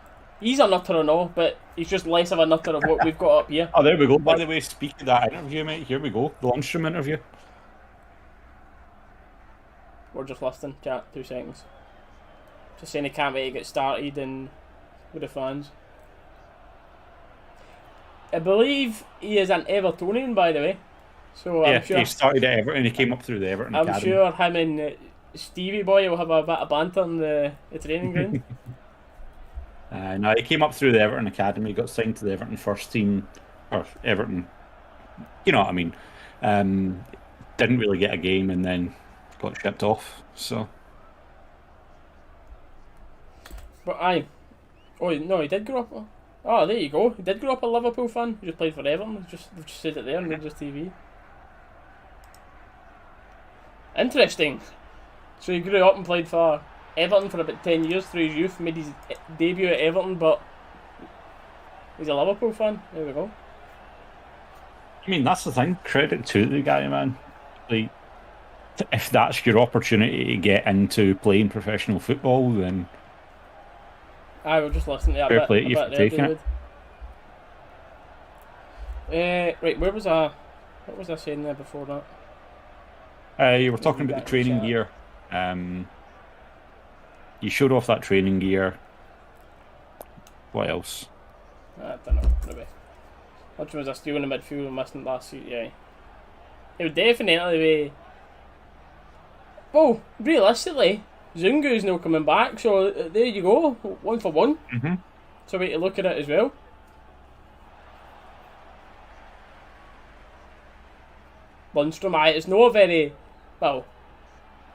He's a nutter and all, but he's just less of a nutter of what we've got up here. Oh, there we go. By the way, speak of that interview, mate. Here we go. The Lundstrom interview. We're just listening. Chat, 2 seconds. Just saying he can't wait to get started and with the fans. I believe he is an Evertonian, by the way. So I'm sure he started at Everton. He came up through the Everton Academy. I'm sure him and Stevie Boy will have a bit of banter in the training ground. No, he came up through the Everton Academy, got signed to the Everton first team, or Everton, you know what I mean. Didn't really get a game, and then got shipped off. So But aye. Oh no, he did grow up. Oh, there you go. He did grow up a Liverpool fan. He just played for Everton. They've just said it there on Rangers TV. Interesting. So he grew up and played for Everton for about 10 years through his youth. Made his debut at Everton, but he's a Liverpool fan. There we go. I mean, that's the thing. Credit to the guy, man. Like, if that's your opportunity to get into playing professional football, then I will just listen to that fair bit, play to you a for bit there, taking David. Right, where was I? What was I saying there before that? You were talking about the training gear. You showed off that training gear. What else? I don't know. Maybe. Which was I steal in the midfield and missing last seat? Yeah. It would definitely be. Well, realistically, Zungu's now coming back, so there you go, 1 for 1. Mm-hmm. So a way to look at it as well. Lundstrom, it's not a very, well,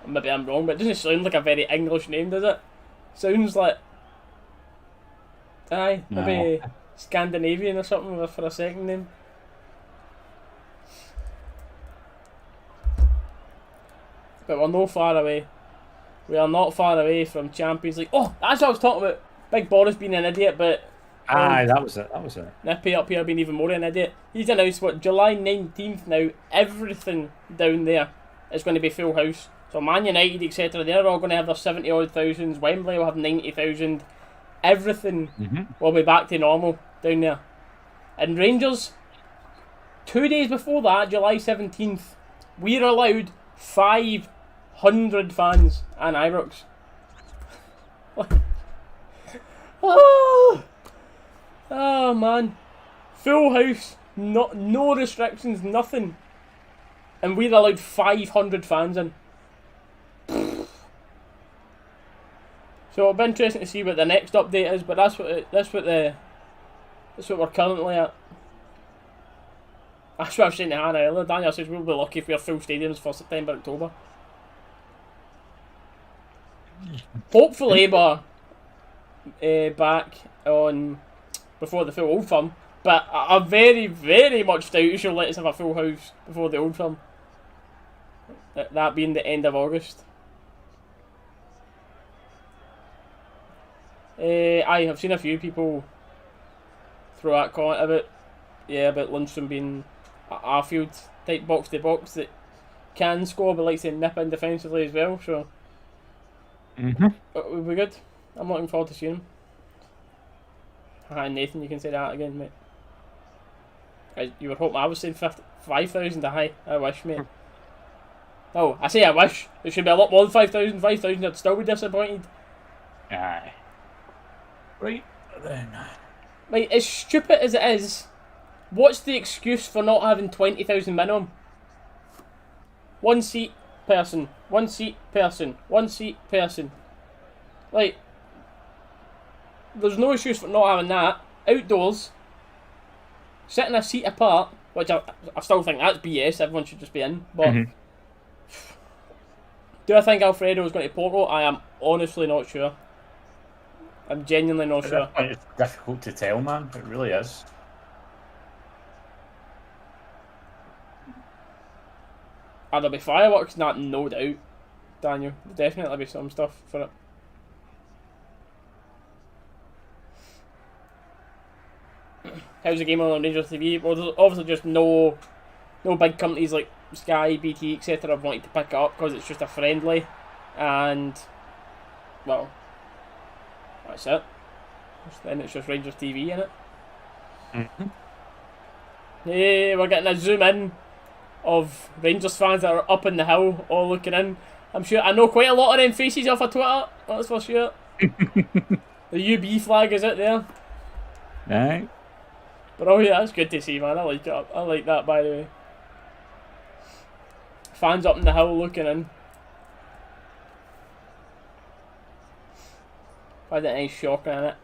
maybe I'm wrong, but it doesn't sound like a very English name, does it? Sounds like, maybe Scandinavian or something for a second name. But we're no far away. We are not far away from Champions League. Oh, that's what I was talking about. Big Boris being an idiot, but that was it. That was it. Nippy up here being even more an idiot. He's announced July 19th now. Everything down there is going to be full house. So Man United, etc., they're all going to have their 70 odd thousands. Wembley will have 90,000. Everything will be back to normal down there. And Rangers, 2 days before that, July 17th, we're allowed 500 fans and Ibrox. Oh man, full house, no restrictions, nothing, and we're allowed 500 fans in. So it'll be interesting to see what the next update is, but that's what we're currently at. That's what I was saying to Hannah earlier. Daniel says we'll be lucky if we have full stadiums for September, October. Hopefully, but back on before the full Old Firm. But I very, very much doubt you should let us have a full house before the Old Firm. That being the end of August. I have seen a few people throw that comment about Lundstrom being a Arfield type box to box that can score but likes to nip in defensively as well, so it would be good. I'm looking forward to seeing him. Hi Nathan, you can say that again, mate. You were hoping I was saying 5,000 high. I wish, mate. Oh, I say I wish. It should be a lot more than 5,000. 5,000 I'd still be disappointed. Aye. Right then. Like, as stupid as it is, what's the excuse for not having 20,000 minimum? One seat person, one seat person, one seat person. Like, there's no excuse for not having that. Outdoors, sitting a seat apart, which I still think that's BS, everyone should just be in, but do I think Alfredo is going to Porto? I am honestly not sure. I'm genuinely not sure. It's difficult to tell, man. It really is. There'll be fireworks, no doubt, Daniel. There'll definitely be some stuff for it. How's the game on Rangers TV? Well, there's obviously just no big companies like Sky, BT, etc. have wanted to pick it up because it's just a friendly, and well, that's it. Then it's just Rangers TV in it. Yeah, we're getting a zoom in of Rangers fans that are up in the hill, all looking in. I know quite a lot of them faces off of Twitter. That's for sure. The UB flag is it there? Aye. But oh yeah, that's good to see, man. I like it. I like that, by the way. Fans up in the hill looking in. Quite a nice shocker in it.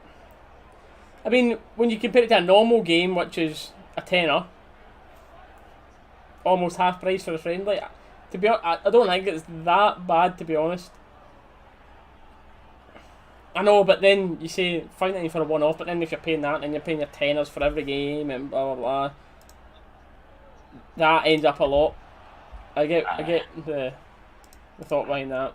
I mean, when you compare it to a normal game, which is a tenner, almost half price for a friendly, To be honest, I don't think it's that bad, to be honest. I know, but then you say fine for a one-off, but then if you're paying that, and you're paying your tenors for every game and blah blah blah, that ends up a lot. I get the thought behind that.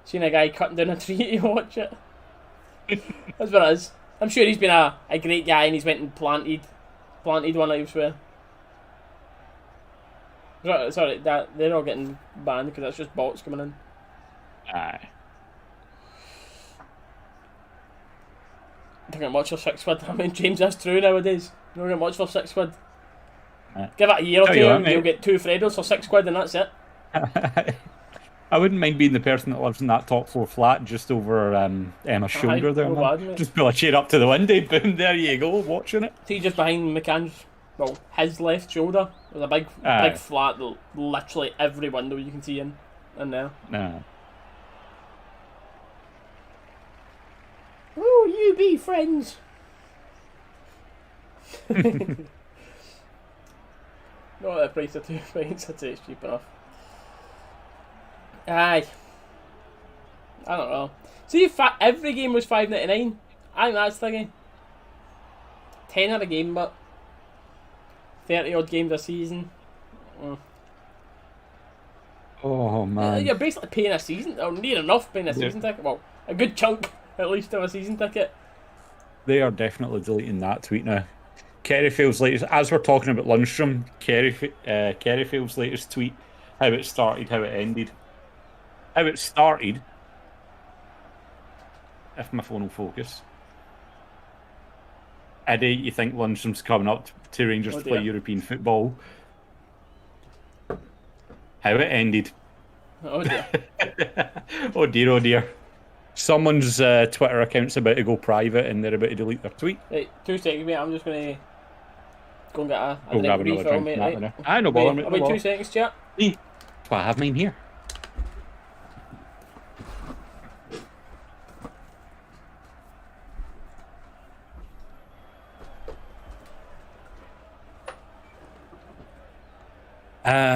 Seen a guy cutting down a tree to watch it. That's what it is. I'm sure he's been a great guy and he's went and planted one elsewhere. Sorry, that they're all getting banned because that's just bots coming in. Aye. Don't get much for £6. I mean, James, that's true nowadays. You don't get much for £6. Aye. Give it a year or Tell two, you what, and you'll get 2 Freddos for £6, and that's it. I wouldn't mind being the person that lives in that top floor flat just over Emma's shoulder there. no Man. bad, mate. Just pull a chair up to the window, boom, there you go, watching it. See, just behind McCann's, well, his left shoulder, there's a big flat that literally every window you can see in there. Nah. Oh, you be friends. Not at the price of 2 pints, I'd say it's cheap enough. Aye. I don't know. See, if every game was $5.99, I think that's thingy. 10 a game, but 30 odd games a season. Oh man. You're basically paying a season, or near enough paying a season ticket. Well, a good chunk at least of a season ticket. They are definitely deleting that tweet now. Kerryfield's latest, as we're talking about Lundstrom, Kerryfield's latest tweet, how it started, how it ended. How it started, if my phone will focus. Eddie, you think Lundstrom's coming up to Rangers to play European football? How it ended. Oh dear. Oh dear, oh dear. Someone's Twitter account's about to go private and they're about to delete their tweet. Right, 2 seconds, mate. I'm just going to go and get a grab another refill, drink. mate. Right? I know, bother, mate. I'll wait 2 seconds, chat. That's why I have mine here.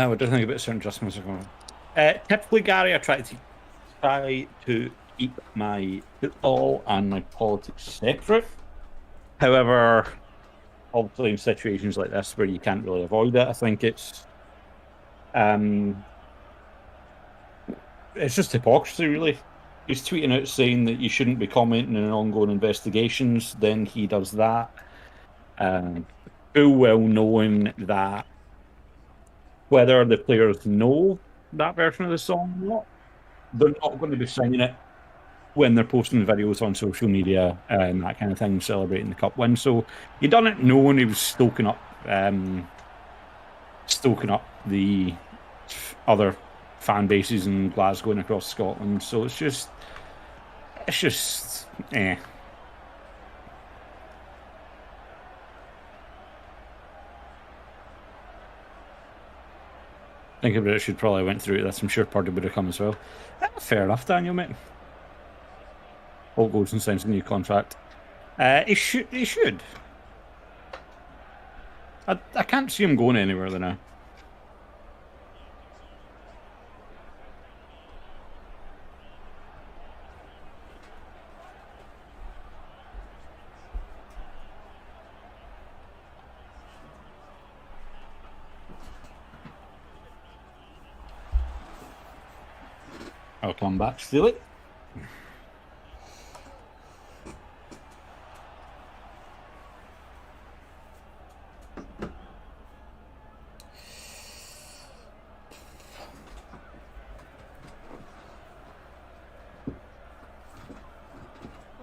What do you think about certain adjustments are going on? Typically, Gary, I try to keep my football and my politics separate. However, obviously in situations like this where you can't really avoid it, I think it's just hypocrisy, really. He's tweeting out saying that you shouldn't be commenting on ongoing investigations, then he does that. Full well knowing that whether the players know that version of the song or not, they're not going to be singing it when they're posting videos on social media and that kind of thing, celebrating the cup win. So he done it knowing he was stoking up the other fan bases in Glasgow and across Scotland. So it's just Thinking about it, should probably went through this. I'm sure Purdy would have come as well. Fair enough, Daniel, mate. All goes and signs a new contract. He should. I can't see him going anywhere though now. I'll come back, steal it.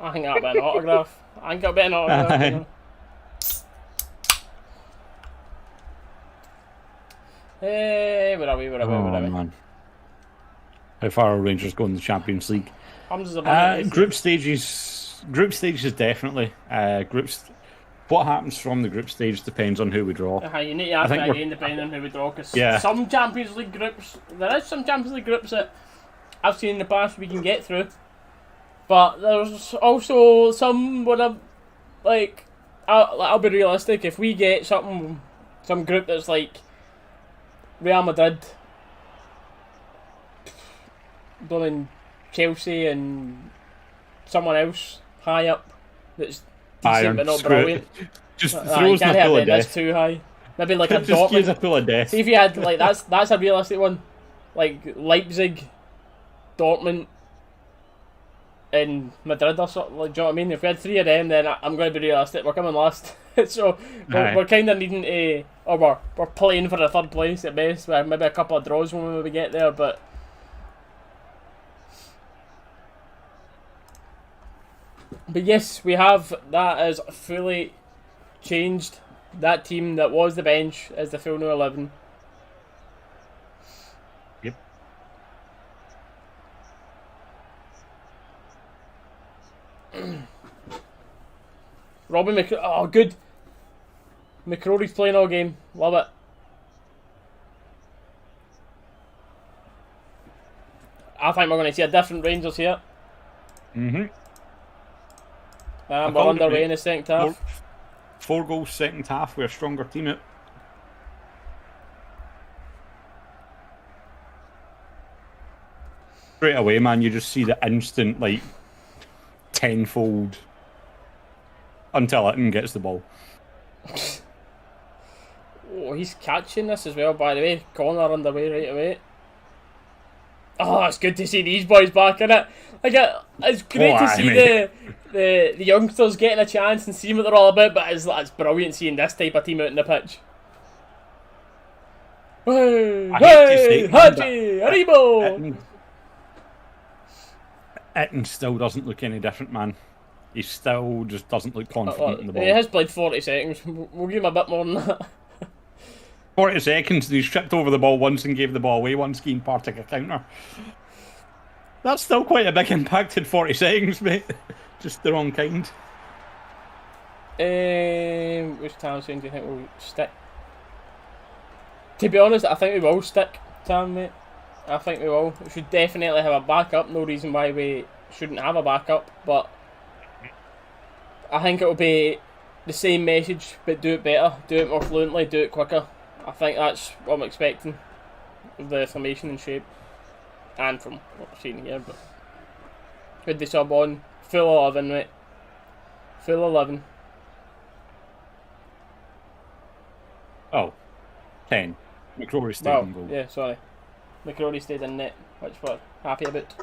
I think that'll be an autograph. I think it'll be an autograph. You know. Hey, where are we? Man. How far are Rangers going in the Champions League? Group stages definitely. What happens from the group stage depends on who we draw. You need to ask that again depending on who we draw, because some Champions League groups, there is some Champions League groups that I've seen in the past we can get through, but there's also some where I'll be realistic. If we get something Some group that's like Real Madrid, doing Chelsea and someone else high up that's decent but not brilliant. Just You throws can't the have pool it, of that's death. too high. Maybe like a Just gives a Dortmund. pool of death. See if you had like that's a realistic one, like Leipzig, Dortmund, and Madrid or something. Like, do you know what I mean? If we had three of them, then I'm going to be realistic. We're coming last, so we're kind of needing to, or we're playing for the third place at best. With maybe a couple of draws when we get there, but. But yes, we have. That is fully changed. That team that was the bench is the full new 11. Yep. Robin oh, good. McCrory's playing all game. Love it. I think we're going to see a different Rangers here. Mm-hmm. We're underway in the second half. 4 goals second half. We're a stronger team out. Straight away, man, you just see the instant, like, tenfold until Itten gets the ball. Oh, he's catching this as well, by the way. Corner underway right away. Oh, it's good to see these boys back in it. Like, it's great to see the youngsters getting a chance and seeing what they're all about, but it's brilliant seeing this type of team out in the pitch. Hey, Haji, Haribo! Itten still doesn't look any different, man. He still just doesn't look confident in the ball. He has played 40 seconds. We'll give him a bit more than that. 40 seconds, and he tripped over the ball once and gave the ball away once, giving Partick a counter. That's still quite a big impact in 40 seconds, mate. Just the wrong kind. Which Townsend do you think will stick? To be honest, I think we will stick, Tam, mate. I think we will. We should definitely have a backup. No reason why we shouldn't have a backup, but I think it will be the same message, but do it better, do it more fluently, do it quicker. I think that's what I'm expecting of the formation and shape, and from what we're seeing here. But good they sub on, full 11, mate. Full 11. Oh, 10. McCrory stayed in goal. Yeah, sorry. McCrory stayed in net, which we're happy about.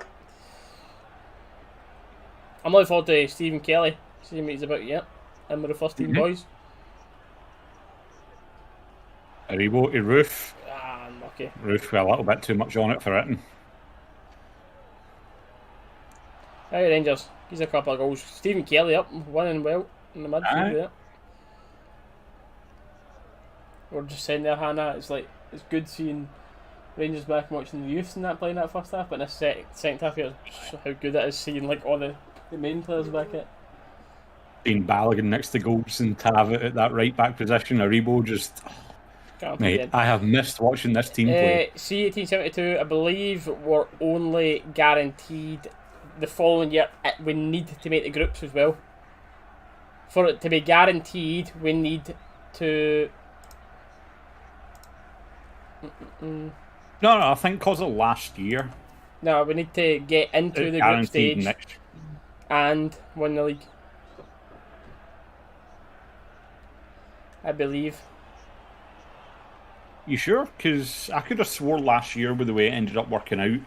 I'm looking forward to Stephen Kelly, seeing what he's about yet. And with the first team boys. Aribo to Roof. Unlucky. Roof with a little bit too much on it for Itten. Hey Rangers, he's a couple of goals. Stephen Kelly up, winning well in the midfield there. We're just saying there, Hannah, it's good seeing Rangers back and watching the youths in that playing that first half, but in the second half here, how good it is seeing like all the main players back at. Seeing Balogun next to goals and Tav at that right back position. Aribo just... Mate, I have missed watching this team play. C1872, I believe we're only guaranteed the following year. We need to make the groups as well. For it to be guaranteed, we need to... No, I think because of last year. No, we need to get into the group stage and win the league. I believe. You sure? Because I could have swore last year with the way it ended up working out,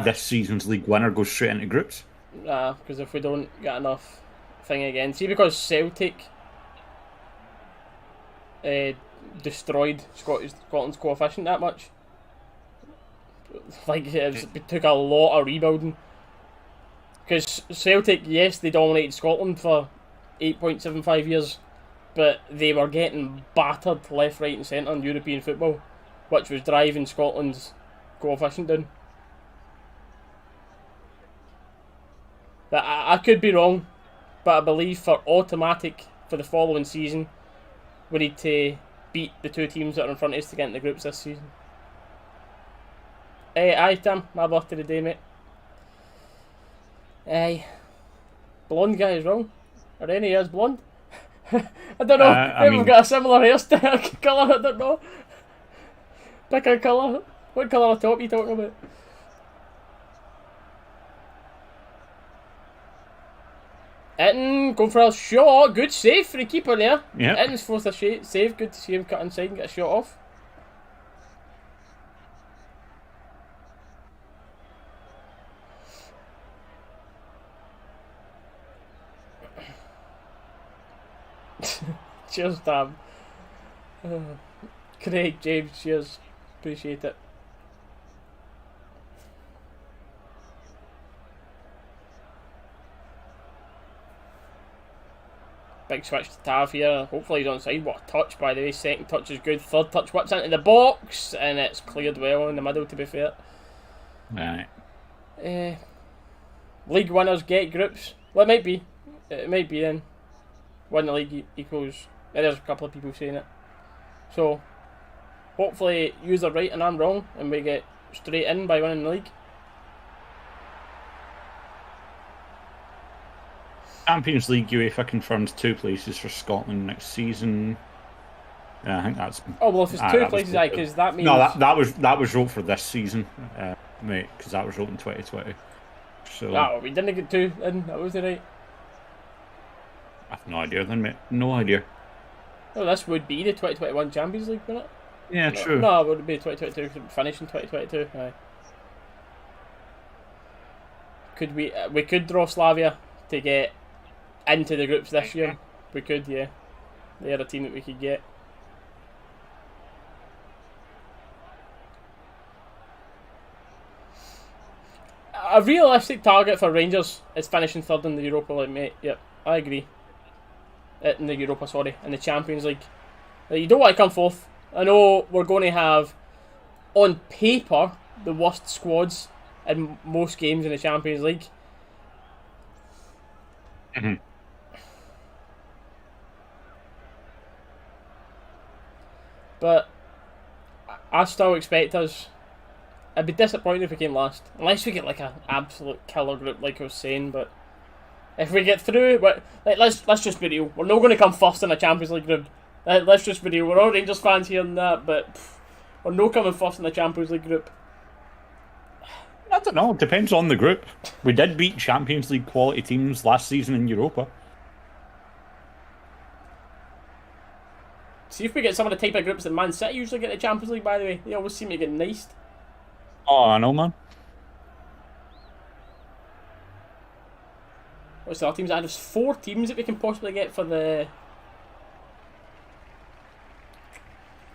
this season's league winner goes straight into groups. Nah, because if we don't get enough thing again. See, because Celtic destroyed Scotland's coefficient that much. Like, it took a lot of rebuilding. Because Celtic, yes, they dominated Scotland for 8.75 years, but they were getting battered left, right and centre in European football, which was driving Scotland's coefficient down. But I could be wrong, but I believe for automatic for the following season, we need to beat the two teams that are in front of us to get into the groups this season. Aye, Tim, my birthday today, mate. Aye. Blonde guy is wrong. Or any is blonde. I don't know. I Maybe mean- we've got a similar hairstyle colour. I don't know. Pick a colour. What colour of top are you talking about? Itten, going for a shot. Good save for the keeper there. Yeah. Itten's forced a save. Good to see him cut inside and get a shot off. Cheers, Tam. Craig, James, cheers. Appreciate it. Big switch to Tav here. Hopefully he's onside. What a touch, by the way. Second touch is good. Third touch whips into the box. And it's cleared well in the middle, to be fair. Right. League winners get groups. Well, it might be. It might be then. Win the league equals... There's a couple of people saying it. So, hopefully you're right and I'm wrong. And we get straight in by winning the league. Champions League UEFA confirms 2 places for Scotland next season. Yeah, I think that's. Oh, well, if it's 2 places, because that means... No, that was wrote for this season, mate, because that was wrote in 2020. So. Oh, we didn't get 2 in. That wasn't right. I have no idea then, mate. No idea. Well, this would be the 2021 Champions League, wouldn't it? Yeah, No, true. No, it would be 2022 because it would finish in 2022. Aye. Could we could draw Slavia to get into the groups this year. We could, yeah. They're a team that we could get. A realistic target for Rangers is finishing third in the Europa League, mate. Yep, I agree. In the Europa, sorry, in the Champions League. You don't want to come fourth. I know we're going to have, on paper, the worst squads in most games in the Champions League. Mm-hmm. But I still expect us. I'd be disappointed if we came last, unless we get like an absolute killer group, like I was saying. But if we get through, let's just be real. We're not going to come first in a Champions League group. Let's just be real. We're all Rangers fans here and that, but we're not coming first in the Champions League group. I don't know. It depends on the group. We did beat Champions League quality teams last season in Europa. See if we get some of the type of groups that Man City usually get in the Champions League, by the way. They always seem to get niced. Oh, I know, man. What's the other teams? There's 4 teams that we can possibly get for the...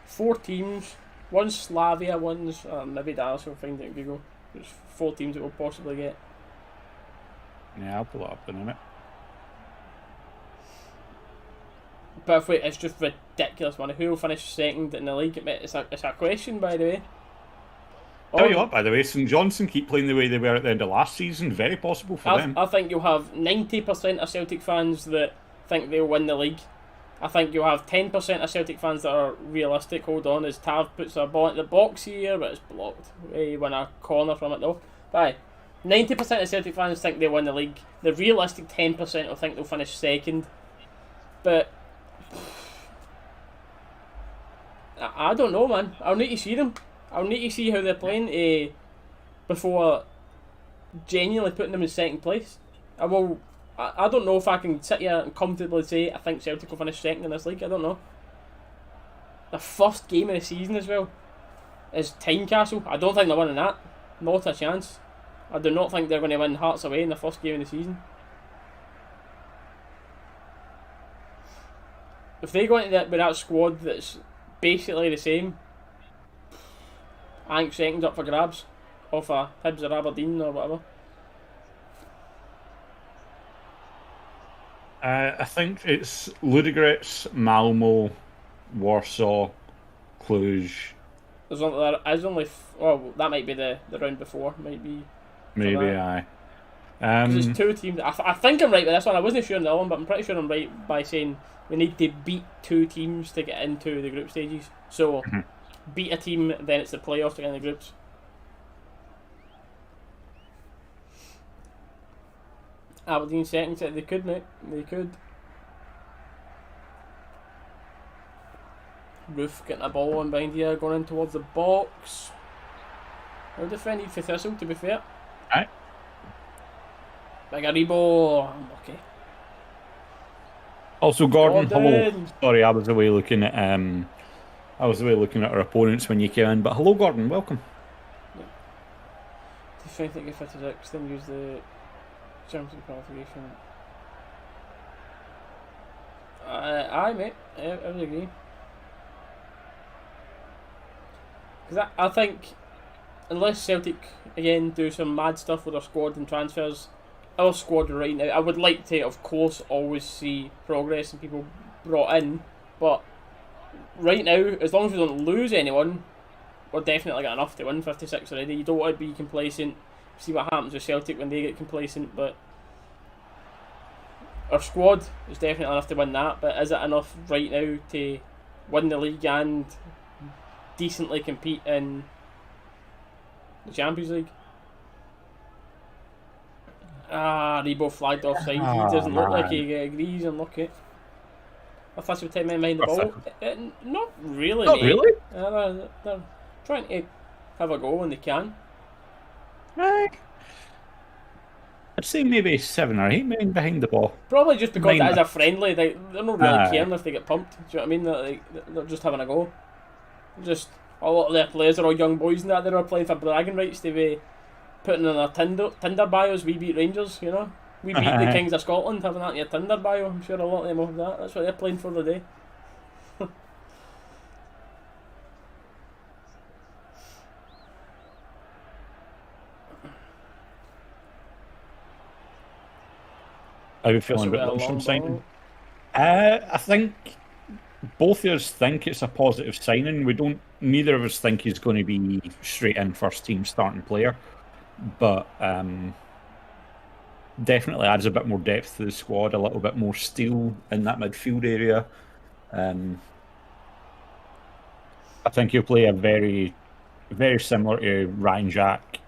4 teams. One's Slavia, one's... maybe Dalus, we'll find it in Google. There's 4 teams that we'll possibly get. Yeah, I'll pull it up in a minute. But if it's just ridiculous, man. Who will finish second in the league? It's a question, by the way. Tell you what, by the way, St Johnstone keep playing the way they were at the end of last season. Very possible for them. I think you'll have 90% of Celtic fans that think they'll win the league. I think you'll have 10% of Celtic fans that are realistic. Hold on, as Tav puts a ball into the box here, but it's blocked. He won a corner from it though. But 90% of Celtic fans think they'll win the league. The realistic 10% will think they'll finish second. But I don't know, man. I'll need to see them. I'll need to see how they're playing before genuinely putting them in second place. I don't know if I can sit here and comfortably say I think Celtic will finish second in this league. I don't know. The first game of the season as well is Tynecastle. I don't think they're winning that. Not a chance. I do not think they're going to win Hearts away in the first game of the season. If they go into that with that squad that's basically the same, I think second's up for grabs off a Hibs or Aberdeen or whatever. I think it's Ludogorets, Malmo, Warsaw, Cluj. There's only well, that might be the round before, might be. Maybe, aye. Because there's 2 teams. I think I'm right with this one. I wasn't sure on the other one, but I'm pretty sure I'm right by saying we need to beat 2 teams to get into the group stages. So, beat a team, then it's the playoffs to get in the groups. Aberdeen second, they could, mate. They could. Roof getting a ball on behind here, going in towards the box. Well defended for Thistle, to be fair. Aye. Big Aribo, unlucky. Also, Gordon, hello. Gordon. Sorry, I was away looking at our opponents when you came in. But hello, Gordon. Welcome. Defend get 56, then use the Champions qualification. Aye, mate. I would agree. Because I think, unless Celtic again do some mad stuff with their squad and transfers, our squad right now, I would like to, of course, always see progress and people brought in. But right now, as long as we don't lose anyone, we're definitely got enough to win 56 already. You don't want to be complacent. See what happens with Celtic when they get complacent, but our squad is definitely enough to win that. But is it enough right now to win the league and decently compete in the Champions League? Rebo flagged offside. He doesn't look like he agrees. Unlucky. I thought he was 10 men behind the ball. Not really. Not mate. really. They're trying to have a go when they can. I'd say maybe 7 or 8 men behind the ball. Probably just because Mind it is a friendly. They're not really caring if they get pumped. Do you know what I mean? They're just having a go. Just a lot of their players are all young boys and that. They're all playing for bragging rights to be putting in their Tinder bios. We beat Rangers, you know. We beat the Kings of Scotland, having that in your Tinder bio. I'm sure a lot of them have that. That's what they're playing for today. How are you feeling about Lundstrom signing? I think both of us think it's a positive signing. Neither of us think he's going to be straight in first team starting player, but definitely adds a bit more depth to the squad, a little bit more steel in that midfield area. I think he'll play a very, very similar to Ryan Jack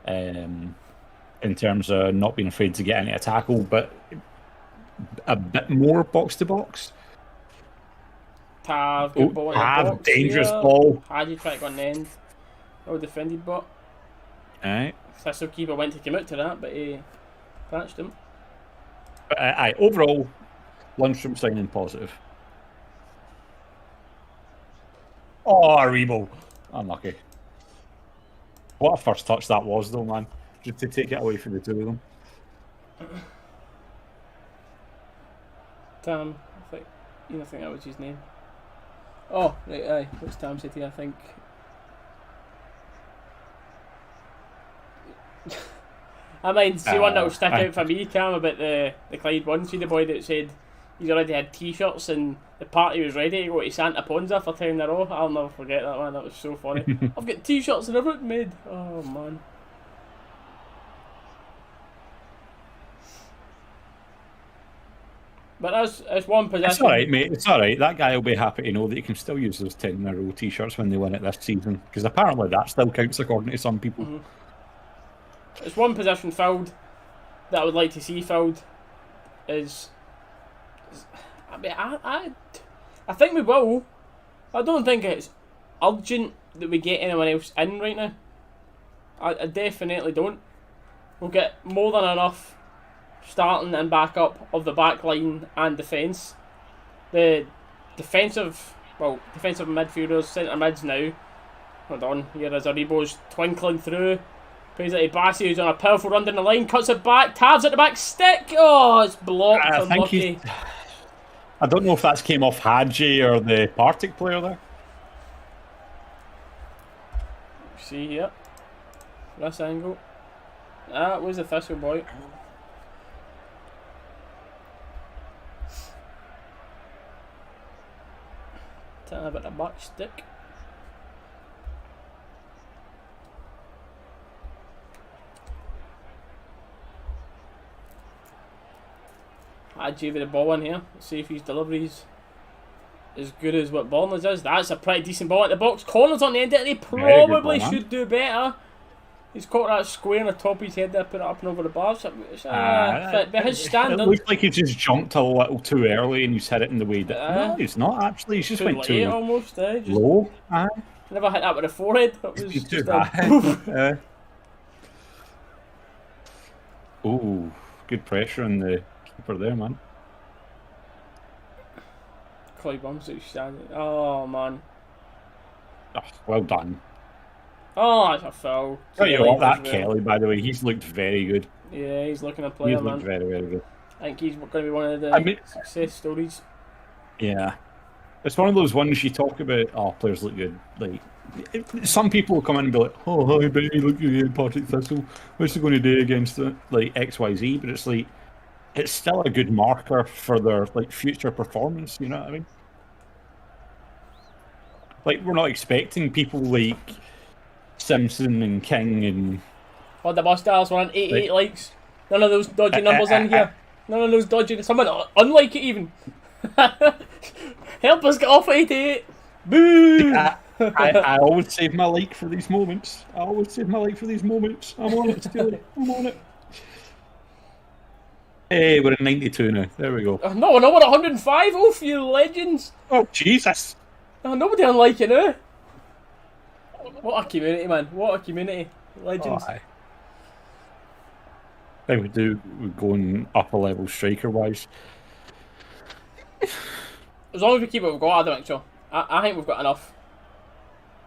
in terms of not being afraid to get into a tackle, but a bit more box to box. Tav, good ball in the box dangerous here. ball. Had you try to go on the end. Well defended, but Aye. Thistle keeper went to come out to that, but he patched him. But overall, Lundstrom signing positive. Oh, Rebo. Unlucky. What a first touch that was, though, man. Just to take it away from the two of them. Tam, I think that was his name. Oh, right, aye. What's Tam said here, I think? I mind, see one that will stick out for me, Cam, about the Clyde one. See the boy that said he's already had t-shirts and the party was ready to go to Santa Ponza for 10 in a row. I'll never forget that, man. That was so funny. I've got t-shirts and everything made. Oh, man. But as one possession. It's alright, mate. It's alright. That guy will be happy to know that he can still use those 10 in a row t-shirts when they win it this season. Because apparently that still counts according to some people. Mm-hmm. It's one possession filled that I would like to see filled. I mean, I think we will. I don't think it's urgent that we get anyone else in right now. I definitely don't. We'll get more than enough starting and backup of the back line and defence. The defensive midfielders, centre mids now. Hold on, here is Aribo's twinkling through. Plays it to Bassi, who's on a powerful run down the line, cuts it back, tabs at the back, stick! Oh, it's blocked, unlucky. I don't know if that's came off Hadji or the Partick player there. See here. This angle. That was the Thistle boy. Tell a bit of back stick. Hadji with the ball in here. Let's see if his delivery's as good as what Bournemouth is. That's a pretty decent ball at the box. Corners on the end of it. They probably should do better. He's caught that square on the top of his head there, put it up and over the bar. So it's fit, but his It standard looks like he just jumped a little too early and he's hit it in the way that. No, he's not actually. He's just too went late too almost. Just low. never hit that with the forehead. It was He's too just a high. Oh, good pressure on the keeper there, man. Clyde Bumsey standing. Oh man. Oh, well done. Oh, that's a foul. Tell you what, that Kelly, by the way, he's looked very good. Yeah, he's looking a player, He's man. looked very, very good. I think he's going to be one of the success stories. Yeah. It's one of those ones you talk about, oh, players look good. Like, some people will come in and be like, oh, hi, Benny, look at Partick Thistle. What's he going to do against like XYZ? But it's like, it's still a good marker for their like future performance, you know what I mean? Like, we're not expecting people like Simpson and King and... Oh, the bus Dalus were on 88 likes. None of those dodgy numbers in here. None of those dodgy... Someone unlike it even. Help us get off 88. Boo! I always save my like for these moments. I'm on it, Steely. I'm on it. Hey, we're at 92 now. There we go. No, we're 105. Oh, you legends. Oh, Jesus. Oh, nobody unlike it now. What a community, man. What a community. Legends. Oh, how we do, we're going up a level striker-wise. As long as we keep what we've got, I don't think so. I think we've got enough.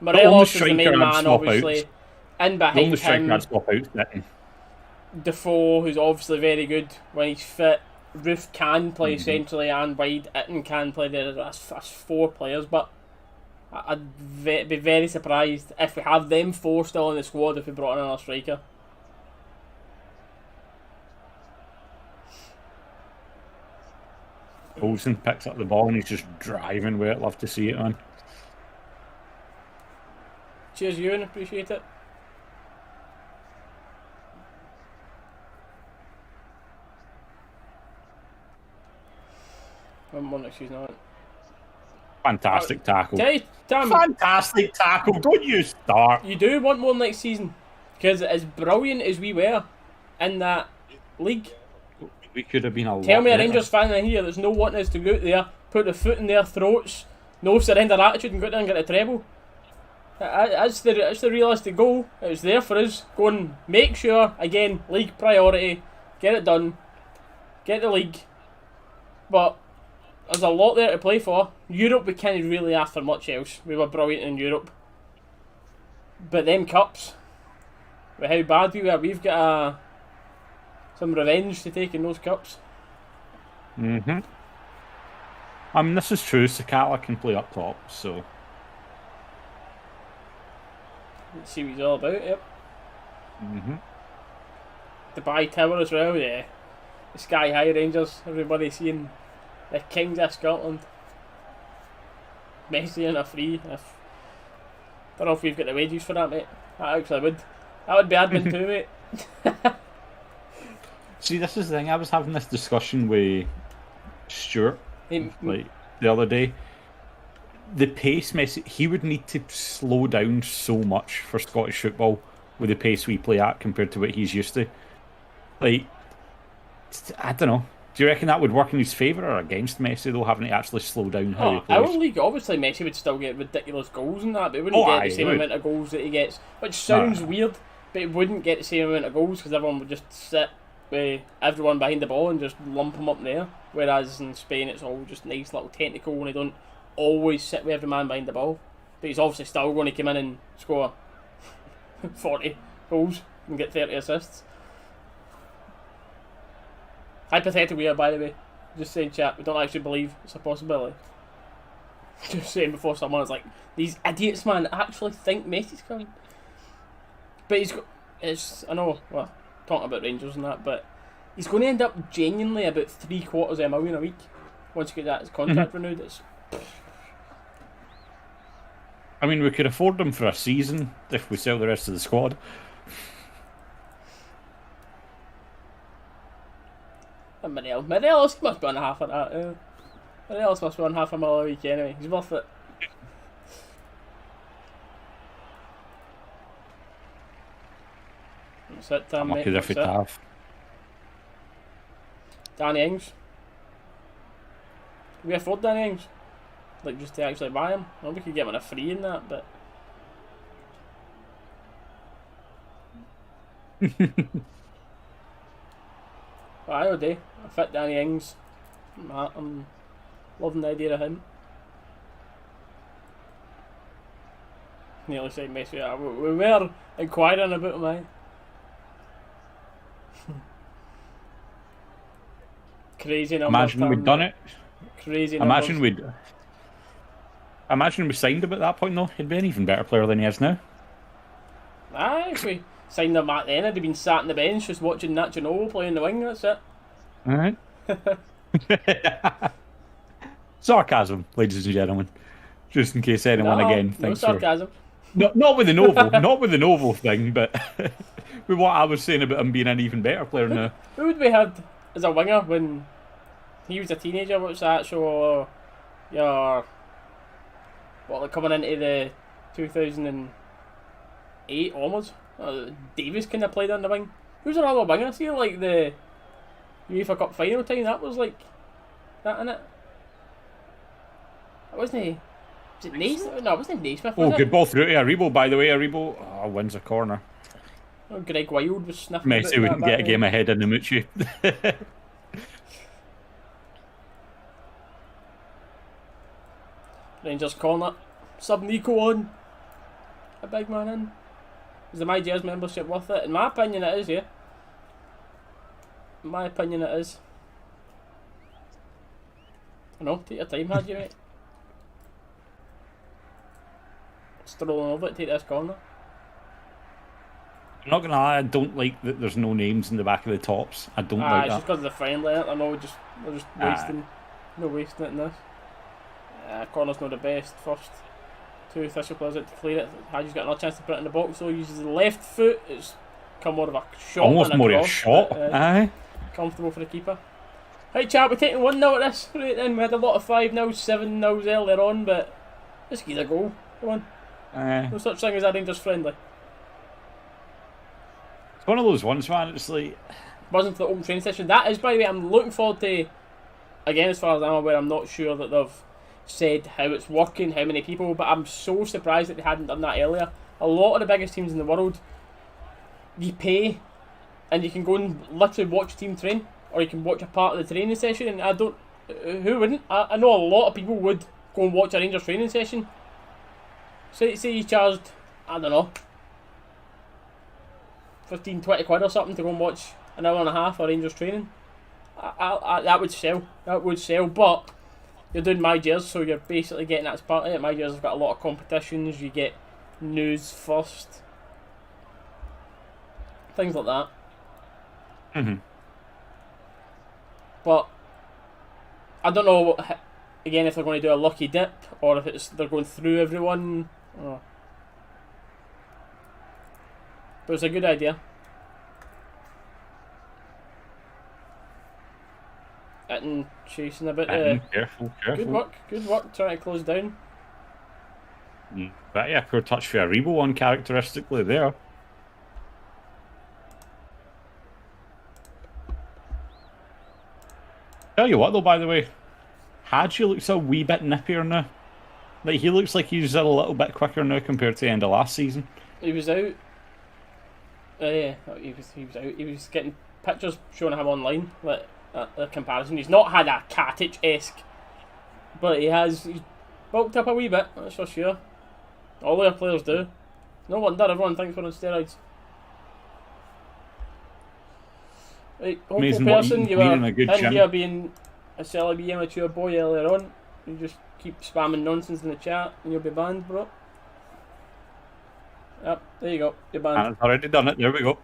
Morelos is the main man, obviously. In behind him, Defoe, who's obviously very good when he's fit. Roof can play centrally and wide. Itten can play there. That's 4 players, but I'd be very surprised if we have them 4 still in the squad if we brought in another striker. Olsen picks up the ball and he's just driving with it. Love to see it, man. Cheers, Ewan. Appreciate it. One next season on. Fantastic tackle. Damn. Fantastic tackle. Don't you start. You do want more next season. Because as brilliant as we were in that league, we could have been a lot tell me a better. Rangers fan in here that's no wanting us to go out there, put the foot in their throats, no surrender attitude and go out there and get a treble. That's the realistic goal. It was there for us. Go and make sure, again, league priority, get it done, get the league. But there's a lot there to play for. Europe, we can't really ask for much else. We were brilliant in Europe. But them cups, with how bad we were, we've got some revenge to take in those cups. I mean, this is true. Sakala can play up top, so... Let's see what he's all about, yep. Dubai Tower as well, yeah. The Sky High Rangers, everybody seeing the Kings of Scotland. Messi in a free. Don't know if we've got the wages for that, mate. I actually would. That would be admin too, mate. See, this is the thing. I was having this discussion with Stuart like the other day. The pace, Messi, he would need to slow down so much for Scottish football with the pace we play at compared to what he's used to. Like, I don't know. Do you reckon that would work in his favour or against Messi, though, having to actually slow down how he plays? Our league, obviously, Messi would still get ridiculous goals and that, but he wouldn't get the same amount of goals that he gets. Which sounds weird, but he wouldn't get the same amount of goals because everyone would just sit with everyone behind the ball and just lump him up there. Whereas in Spain, it's all just nice little technical and they don't always sit with every man behind the ball. But he's obviously still going to come in and score 40 goals and get 30 assists. Hypothetical here, by the way. Just saying, chat, we don't actually believe it's a possibility. Just saying before someone is like, these idiots, man, actually think Messi's coming. But he's got... I know, well, talking about Rangers and that, but he's going to end up genuinely about $750,000 a week once you get that his contract renewed. It's... I mean, we could afford them for a season if we sell the rest of the squad. And Morelos, he must be on half of that. Morelos must be on $500,000 a week anyway. He's worth it. That's it, Tam, I'm mate. lucky if That's it it. have. Danny Ings. Can we afford Danny Ings? Like, just to actually buy him? Well, we could get him on a free in that, but... But either day, I fit Danny Ings. I'm loving the idea of him. Nearly said Messi. Yeah, we were inquiring about him, aye. Crazy number. Imagine we'd done it. Crazy numbers. Imagine we signed him at that point though. He'd be an even better player than he is now. Aye, if we signed him back then, I'd have been sat on the bench just watching Nacho Novo play in the wing, that's it. Alright. Sarcasm, ladies and gentlemen. Just in case anyone again thinks no sarcasm. Not with the Novo, not with the Novo thing, but with what I was saying about him being an even better player now. Who would we had as a winger when he was a teenager? What's that show? Your like coming into the 2008 onwards. Davis kind of played on the wing. Who's another winger? See, like the UEFA Cup final time. That was like that in it. That wasn't he. Was it Naismith? No, it wasn't Naismith. Oh, good ball through to Aribo, by the way. Aribo wins a corner. Oh, Greg Wild was sniffing. Messi wouldn't get a game ahead in the Mucci. Rangers corner. Sub Nico on. A big man in. Is the My Jazz membership worth it? In my opinion, it is, yeah. In my opinion, it is. I know, take your time, had you, mate. Strolling over it, take this corner. I'm not gonna lie, I don't like that there's no names in the back of the tops. I don't like It's that. just because of the friendly, I know we're just wasting, no wasting it in this. Corner's not the best. First two Thistle players out to clear it. Hadji's got another chance to put it in the box, so he uses the left foot. It's come more of a shot. Almost than more of a cross, shot. but, Aye. comfortable for the keeper. Right, chat, we're taking 1-0 at this. Right then, we had a lot of 5-0, 7-0s earlier on, but let's get a goal. Come on. No such thing as a Rangers friendly. It's one of those ones, man. It's like Wasn't for the open training session. That is, by the way, I'm looking forward to. Again, as far as I'm aware, I'm not sure that they've said how it's working, how many people, but I'm so surprised that they hadn't done that earlier. A lot of the biggest teams in the world, you pay, and you can go and literally watch a team train, or you can watch a part of the training session. And I don't. Who wouldn't? I know a lot of people would go and watch a Rangers training session. Say you charged, I don't know, 15, 20 quid or something to go and watch an hour and a half of Rangers training. That would sell. That would sell, but you're doing My Jazz, so you're basically getting that as part of it. My Jazz have got a lot of competitions. You get news first, things like that. Mhm. But I don't know. Again, if they're going to do a lucky dip or if they're going through everyone. Oh. But it's a good idea. And chasing a bit. Careful. Good work. Trying to close down. But yeah, poor touch for Aribo uncharacteristically there. Tell you what though, by the way, Hadji looks a wee bit nippier now. Like he looks like he's a little bit quicker now compared to the end of last season. He was out. Yeah, he was out. He was getting pictures showing him online. Like a comparison. He's not had a Katic-esque, but he's bulked up a wee bit. That's for sure. All their players do. No wonder everyone thinks we're on steroids. Right, hopeful Amazing person, you were in a good in gym. here being a celebrity immature boy earlier on. You just keep spamming nonsense in the chat and you'll be banned, bro. Yep, there you go. You're banned. Anna's already done it. There we go.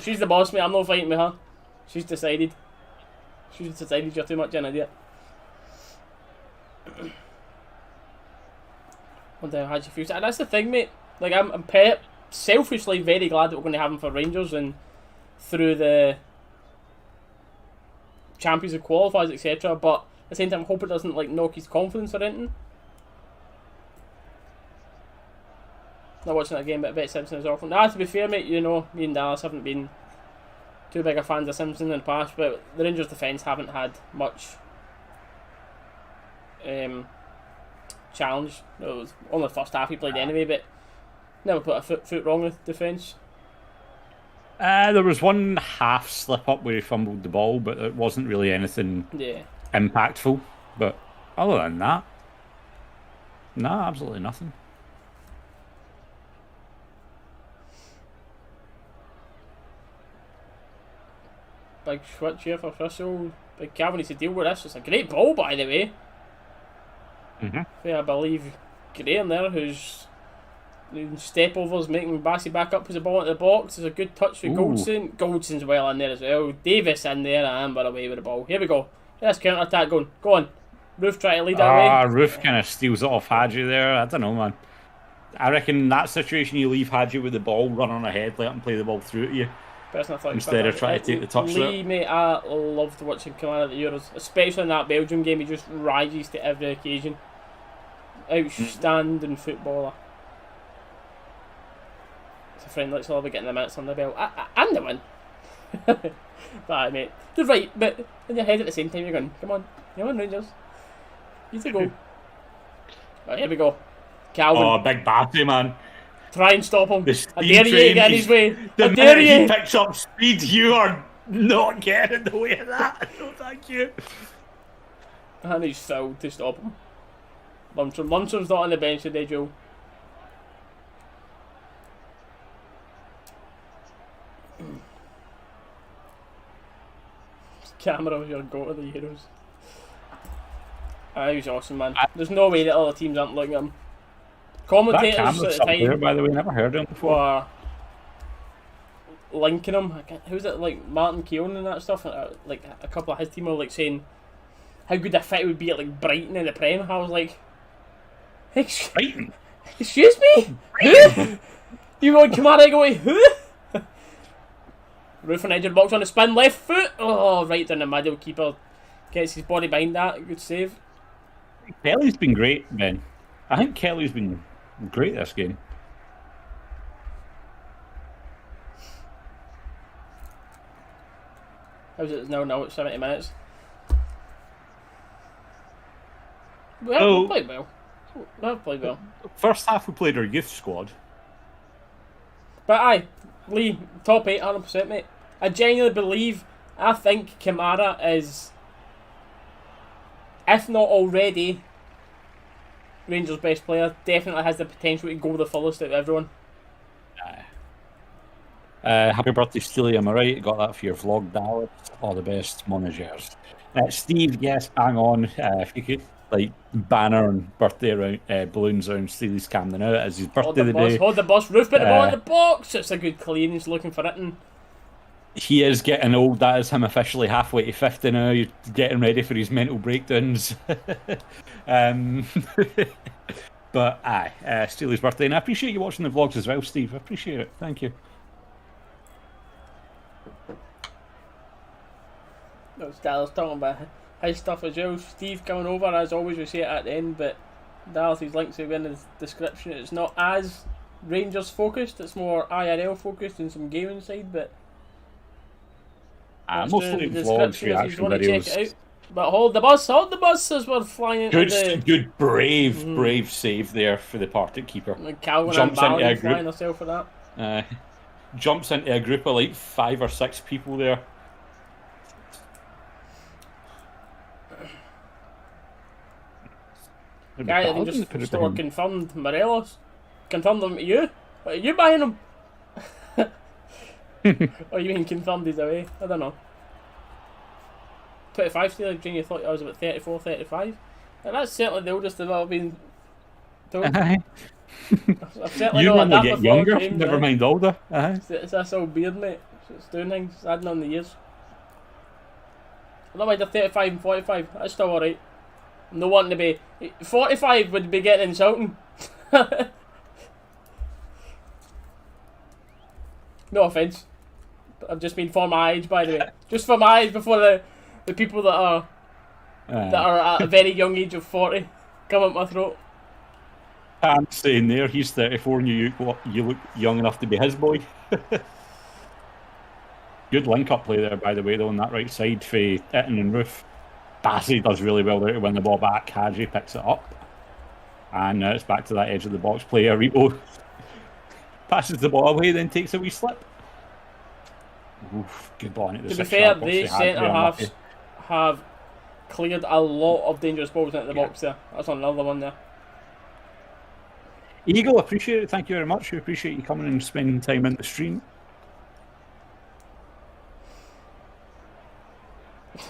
She's the boss, mate. I'm not fighting with her. She's decided. She's decided you're too much an idiot. Wonder how you feel. And that's the thing, mate. Like I'm selfishly very glad that we're going to have him for Rangers and through the Champions League qualifiers, etc. But at the same time, I hope it doesn't like knock his confidence or anything. not watching that game, but I bet Simpson is awful. Nah, to be fair, mate, you know, me and Dallas haven't been too big a fans of Simpson in the past, but the Rangers defence haven't had much challenge. It was only the first half he played anyway, but never put a foot wrong with defence. There was one half slip up where he fumbled the ball, but it wasn't really anything impactful. But other than that, no, absolutely nothing. Big switch here for Thistle. Big Calvin needs to deal with this. It's a great ball, by the way. I believe Graham there, who's doing step overs, making Bassey back up, puts the ball into the box. There's a good touch for Goldson. Goldson's well in there as well. Davis in there, and Amber away with the ball. Here we go. Let's counter attack going. Go on. Roof try to lead that way. Roof kind of steals it off Hadji there. I don't know, man. I reckon in that situation you leave Hadji with the ball, run on ahead, let him play the ball through to you. Instead of trying to take the touch Lee, mate, I loved watching Kamara at the Euros, especially in that Belgium game. He just rises to every occasion. Outstanding footballer. It's a friend looks all be getting the minutes on the belt. And the win. But mate, they're right, but in your head at the same time you're going, come on Rangers. You to go. Right, here we go. Calvin. Oh, big Bassey, man. Try and stop him. I dare you get in his way. The dare you. He picks up speed, you are not getting in the way of that. No, thank you. And he's fouled to stop him. Luncham's not on the bench today, Joe. Camera was your go to the Euros. He was awesome, man. There's no way that other teams aren't looking at him. Commentators that at the time there, by the way, never heard of him before. Were linking him. Who's it, like Martin Keown and that stuff? Like a couple of his team were like saying how good a fit it would be at like Brighton in the Prem. I was like, Brighton? Excuse me? Who? You want Kamara to go away? Who? Roof and edge of the box on the spin, left foot. Oh, right down the middle. Keeper gets his body behind that. Good save. Kelly's been great, Ben. I think Kelly's been great this game. How's it now? It's 70 minutes. We played well. We have played well. First half we played our youth squad. But aye, Lee, top 8, 100%, mate. I genuinely think Kamara is, if not already, Rangers' best player. Definitely has the potential to go the fullest out of everyone. Happy birthday, Steely, am I right? Got that for your vlog, Dalus. All the best, managers. Steve, yes, hang on. If you could, like, banner and birthday around, balloons around Steely's Camden out as his birthday today. Hold the bus, Roof, put the ball in the box. It's a good clean. He's looking for it. And he is getting old. That is him officially halfway to 50 now. You're getting ready for his mental breakdowns. But aye, Steely's birthday. And I appreciate you watching the vlogs as well, Steve. I appreciate it. Thank you. That's Dallas talking about his stuff as well. Steve coming over, as always, we say it at the end, but Dallas's links will be in the description. It's not as Rangers focused, it's more IRL focused and some gaming side, but mostly vlogs, reaction videos. But hold the bus as we're flying into good, brave save there for the Partick keeper. Calvin jumps and into a flying herself for that. Jumps into a group of like 5 or 6 people there. Guy that just store confirmed Morelos. Confirmed them to you? Are you buying them? Or you mean confirmed he's away? I don't know. 25 still, like Junior thought I was about 34, 35. And that's certainly the oldest I've ever been told. I've certainly you not normally that get before, younger, James, never mind older. It's this old beard, mate. It's doing things, it's adding on the years. I don't mind the 35 and 45, that's still alright. I'm not wanting to be... 45 would be getting insulting. No offence. I've just been for my age, by the way. Just for my age before the people that are at a very young age of 40 come up my throat. I'm saying there, he's 34 and you look young enough to be his boy. Good link-up play there, by the way, though, on that right side for Itten and Roof. Bassey does really well there to win the ball back. Hadji picks it up. And now it's back to that edge of the box play. Aribo passes the ball away, then takes a wee slip. Oof, good ball into the To be fair, these centre-halves have cleared a lot of dangerous balls into the box there. That's another one there. Eagle, appreciate it. Thank you very much. We appreciate you coming and spending time in the stream.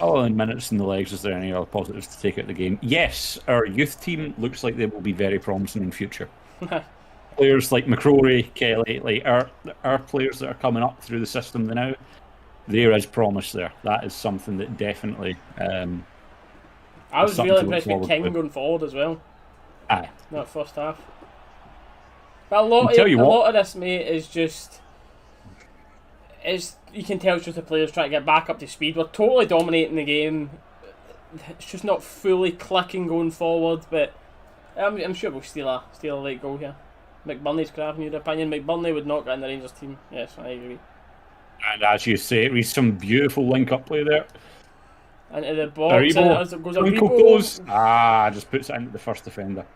Other than minutes in the legs, is there any other positives to take out of the game? Yes, our youth team looks like they will be very promising in future. Players like McCrory, Kelly, like our players that are coming up through the system now, there is promise there. That is something that definitely. I was really impressed with King going forward as well. Aye. That first half. But a lot of this, mate, is just. You can tell it's just the players trying to get back up to speed. We're totally dominating the game. It's just not fully clicking going forward, but I'm sure we'll steal a late goal here. McBurney's grabbing your opinion. McBurney would not get in the Rangers team. Yes, I agree. And as you say, it was some beautiful link-up play there. Into the box. Aribo. Goes Aribo. Just puts it into the first defender.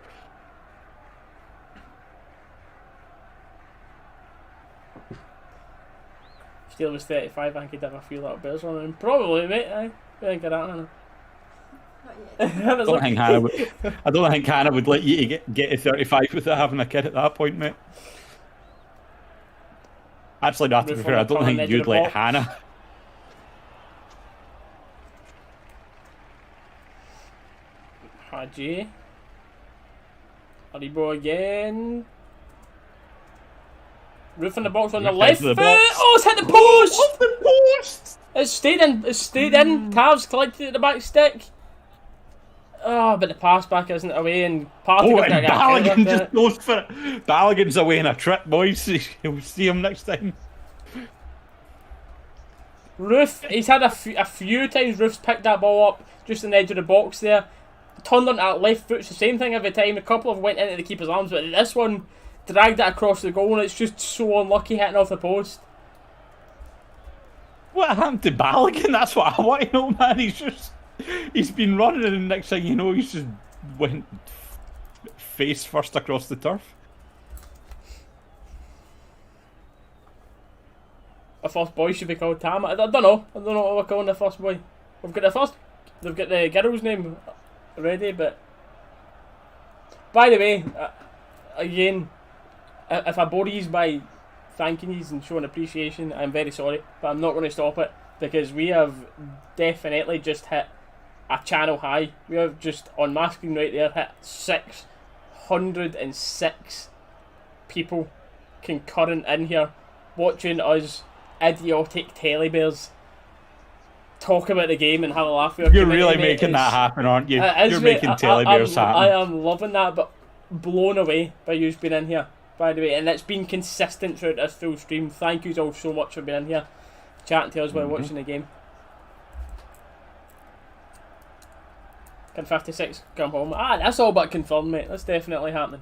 Steele was 35, I think he'd have a few little bears on him. Probably, mate. I think of that. I don't think Hannah would let you get to 35 without having a kid at that point, mate. Actually, no, to be fair, I don't think you'd let Hannah. Hadji. Aribo again. Roof in the box on the left foot. Oh, it's hit the post! Off the post! It's stayed in. Cavs collected at the back stick. Oh, but the pass back isn't away, and Partick and Balogun just goes for it. Balogun's away in a trip, boys. You'll see him next time. Roof, he's had a few times Roof's picked that ball up just on the edge of the box there. Turned on that left foot, it's the same thing every time. A couple of went into the keeper's arms, but this one dragged it across the goal, and it's just so unlucky hitting off the post. What happened to Balogun? That's what I want to know, man. He's been running, and the next thing you know, he's just went face first across the turf. A first boy should be called Tam. I don't know what we're calling the first boy. They've got the girl's name already, but by the way, again, if I bore you by thanking you and showing appreciation, I'm very sorry, but I'm not going to stop it, because we have definitely just hit a channel high. We have just, on my screen right there, hit 606 people concurrent in here watching us idiotic telebears talk about the game and have a laugh with our You're really making that happen, aren't you? You're making telebears happen. I am loving that, but blown away by you being in here, by the way, and it's been consistent throughout this full stream. Thank you all so much for being in here, chatting to us while watching the game. Can 56 come home? That's all but confirmed, mate. That's definitely happening.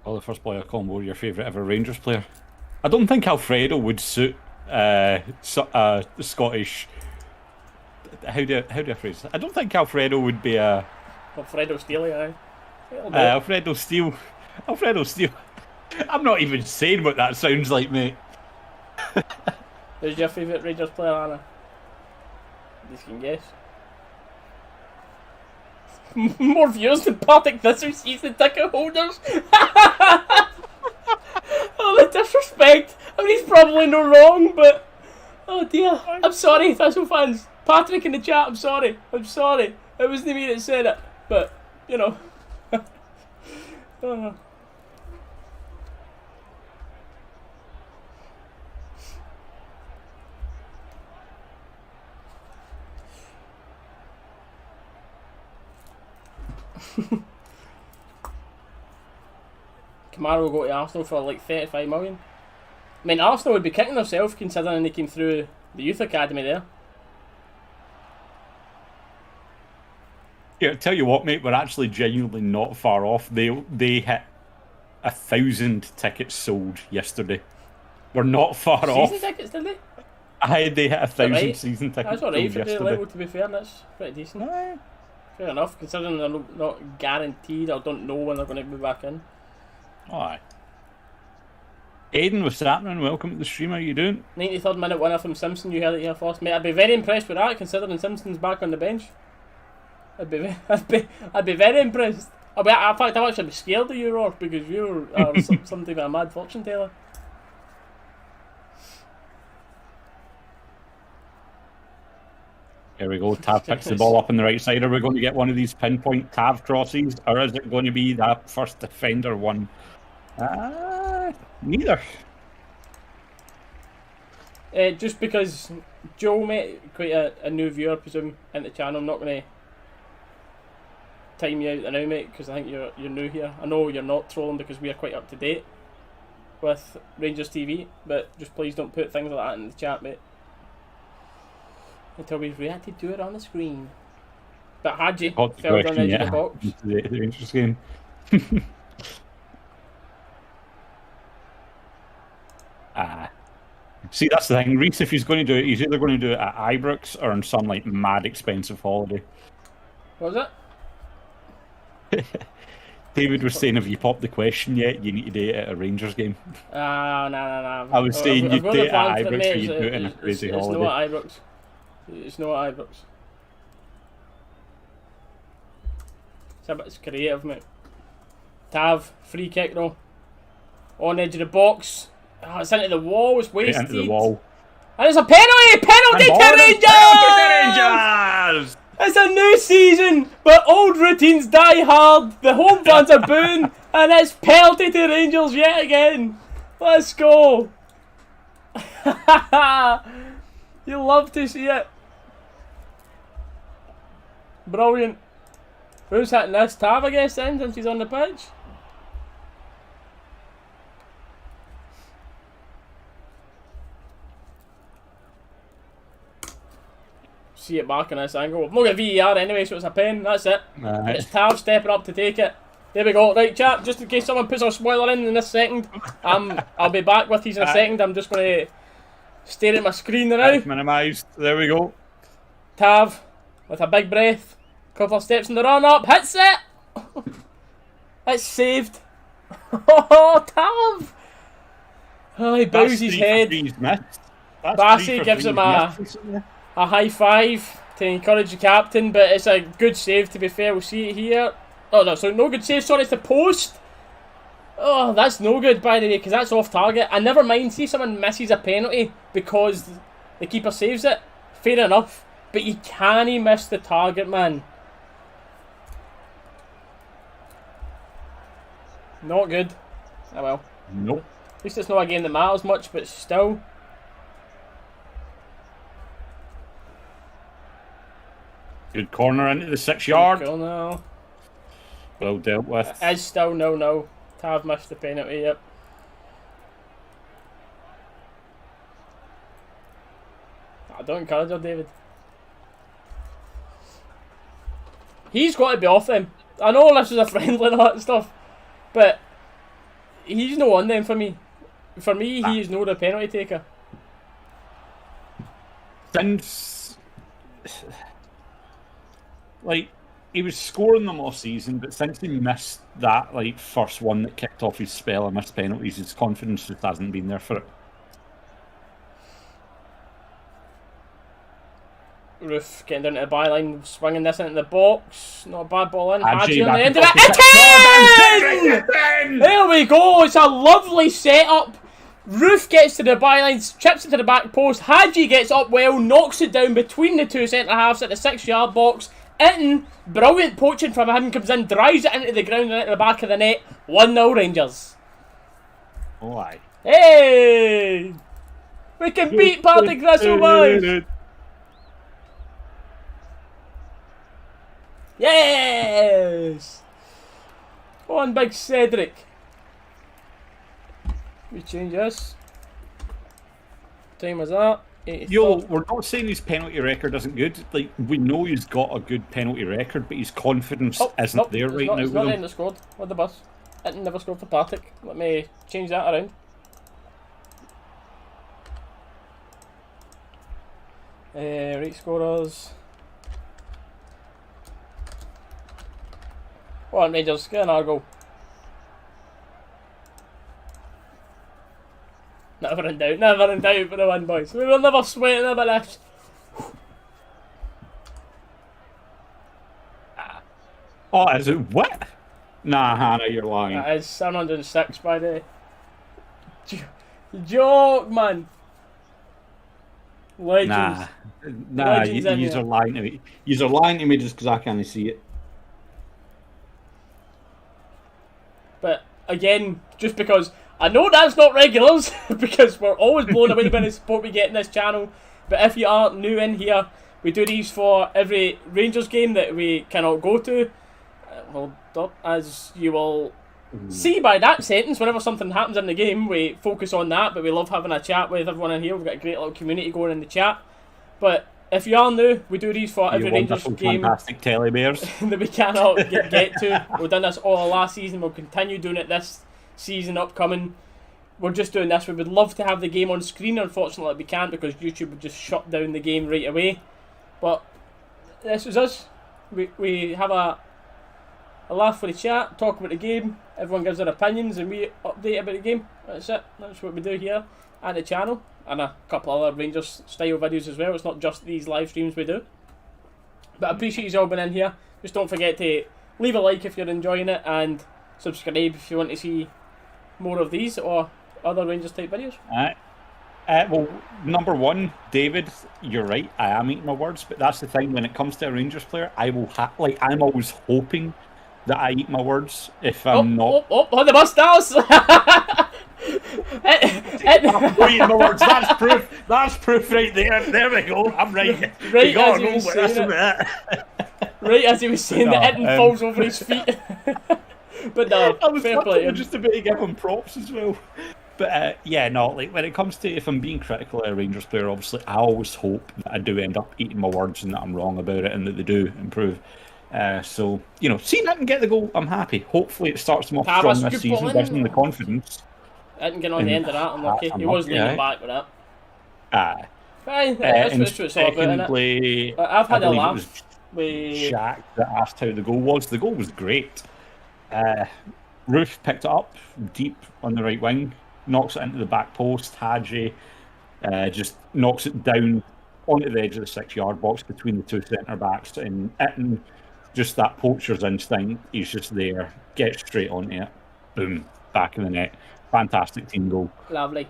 Oh, the first player combo, your favourite ever Rangers player. I don't think Alfredo would suit the Scottish. How do I phrase it? I don't think Alfredo would be a. Alfredo Steele, aye. Alfredo Steele. Alfredo Steele. I'm not even saying what that sounds like, mate. Who's your favourite Rangers player, Anna? You can guess. More viewers than Partick Thistle season ticket holders. Oh, the disrespect. I mean, he's probably no wrong, but oh dear. I'm sorry, Thistle fans. Patrick in the chat, I'm sorry. It wasn't me that said it, but you know. Oh. Kamara will go to Arsenal for like 35 million. I mean, Arsenal would be kicking themselves considering they came through the youth academy there. Yeah, tell you what, mate, we're actually genuinely not far off. They hit 1,000 tickets sold yesterday. We're not far off. Season tickets, did they? They hit 1,000 Right. season tickets That's sold alright for the yesterday. level, to be fair. That's pretty decent. Fair enough, considering they're not guaranteed or don't know when they're going to be back in. Aye. Aiden, what's happening? Welcome to the stream. How you doing? 93rd minute winner from Simpson. You heard it here first, mate. I'd be very impressed with that, considering Simpson's back on the bench. I'd be very impressed. In fact, I'd actually be scared of you, Ross, because you are something of a mad fortune teller. Here we go. Tav picks the ball up on the right side. Are we going to get one of these pinpoint Tav crosses, or is it going to be that first defender one? Neither. Just because Joe, mate, quite a new viewer, I presume, in the channel. I'm not going to time you out now, mate, because I think you're new here. I know you're not trolling because we are quite up to date with Rangers TV, but just please don't put things like that in the chat, mate, until we've reacted to it on the screen. But Hadji fell down the edge of the box. The Rangers game. See, that's the thing. Reese, if he's going to do it, he's either going to do it at Ibrox or on some like mad expensive holiday. What was it? David was saying, have you popped the question yet? You need to do it at a Rangers game. No. I was saying you'd do it at Ibrox, or you'd do it in a crazy holiday. It's not at Ibrox. It's not at Ibrox. It's creative, mate. Tav, free kick though. On edge of the box. Oh, it's into the wall, it's wasted. Into the wall. And it's a penalty! Penalty to Rangers! It's a new season, but old routines die hard. The home fans are booing, and it's penalty to Rangers yet again. Let's go. You'll love to see it. Brilliant. Who's hitting this? Tav, I guess, then, since he's on the pitch. See it back in this angle. We've not got VAR anyway, so it's a pen. That's it. Right. It's Tav stepping up to take it. There we go. Right, chat. Just in case someone puts a spoiler in this second, I'll be back with you in a second. I'm just going to stare at my screen now. Minimised. There we go. Tav with a big breath. Couple of steps in the run up. Hits it. It's saved. Oh, Tav. Oh, he bows his head. Bassey gives him a high five to encourage the captain, but it's a good save, to be fair. We'll see it here. Oh no, so no good save, sorry, it's the post. Oh, that's no good, by the way, because that's off target. I never mind, see someone misses a penalty because the keeper saves it. Fair enough, but you can't miss the target, man. Not good. Oh well. Nope. At least it's not a game that matters much, but still. Good corner into the 6 yard. Cool, no. Well dealt with. It's still no. Tav missed the penalty, yep. Don't encourage her, David. He's got to be off them. I know this is a friendly and all that stuff, but he's no on them for me. For me, he is no the penalty taker. Since, like, he was scoring them all season, but since he missed that, like, first one that kicked off his spell and missed penalties, his confidence just hasn't been there for it. Roof getting down to the byline, swinging this into the box. Not a bad ball in. Hadji Hadji on the end of back it. It's in! There we go. It's a lovely setup. Roof gets to the byline, chips it to the back post. Hadji gets up well, knocks it down between the two centre halves at the 6 yard box. Itten, brilliant poaching from him, comes in, drives it into the ground and into the back of the net. 1-0 Rangers. Oh, aye. Hey! We can beat Partick Thistle, boys! Yes! On big Cedric. We change this. Time was that. We're not saying his penalty record isn't good. Like, we know he's got a good penalty record, but his confidence isn't there right now. He's with not him. in the squad with the bus. It never scored for Partick. Let me change that around. Right scorers. Go on, Rangers, get another goal. Never in doubt for the win, boys. We will never sweat about this. Oh, is it what? Nah, Hannah, you're lying. That is 706 by the joke, man. Legends. Nah, Legends in you here. are lying to me. You are lying to me just because I can't see it. But again, just because I know that's not regulars, because we're always blown away by the support we get in this channel. But if you are new in here, we do these for every Rangers game that we cannot go to. Hold up, as you will see by that sentence, whenever something happens in the game, we focus on that, but we love having a chat with everyone in here. We've got a great little community going in the chat. But if you are new, we do these for every Rangers game fantastic telly bears that we cannot get to. We've done this all last season. We'll continue doing it this season upcoming. We're just doing this. We would love to have the game on screen. Unfortunately, we can't because YouTube would just shut down the game right away. But this is us. We have a laugh for the chat, talk about the game. Everyone gives their opinions and we update about the game. That's it. That's what we do here at the channel. And a couple other Rangers style videos as well. It's not just these live streams we do. But I appreciate you all being in here. Just don't forget to leave a like if you're enjoying it and subscribe if you want to see more of these or other Rangers type videos. Well, number one, David, you're right. I am eating my words, but that's the thing. When it comes to a Rangers player, I'm always hoping that I eat my words. If I'm not, on the bus, Dalus. I'm eating my words. That's proof. That's proof right there. There we go. I'm right. Right as he was saying that, Itten falls over his feet. But no, I was fair play. just about to give him props as well. But like when it comes to, if I'm being critical of a Rangers player, obviously I always hope that I do end up eating my words and that I'm wrong about it and that they do improve. So, seeing I can get the goal, I'm happy. Hopefully it starts them off strong this season, gives them the confidence. I didn't get on the end of that, unlucky. He was leaning back with that. Fine, that's what it's all about, innit? I've had a laugh with Jack that asked how the goal was. The goal was great. Roof picked it up deep on the right wing, knocks it into the back post. Hadji just knocks it down onto the edge of the 6-yard box between the two centre backs, and Itten, just that poacher's instinct, he's just there, gets straight onto it, boom, back in the net. Fantastic team goal. Lovely.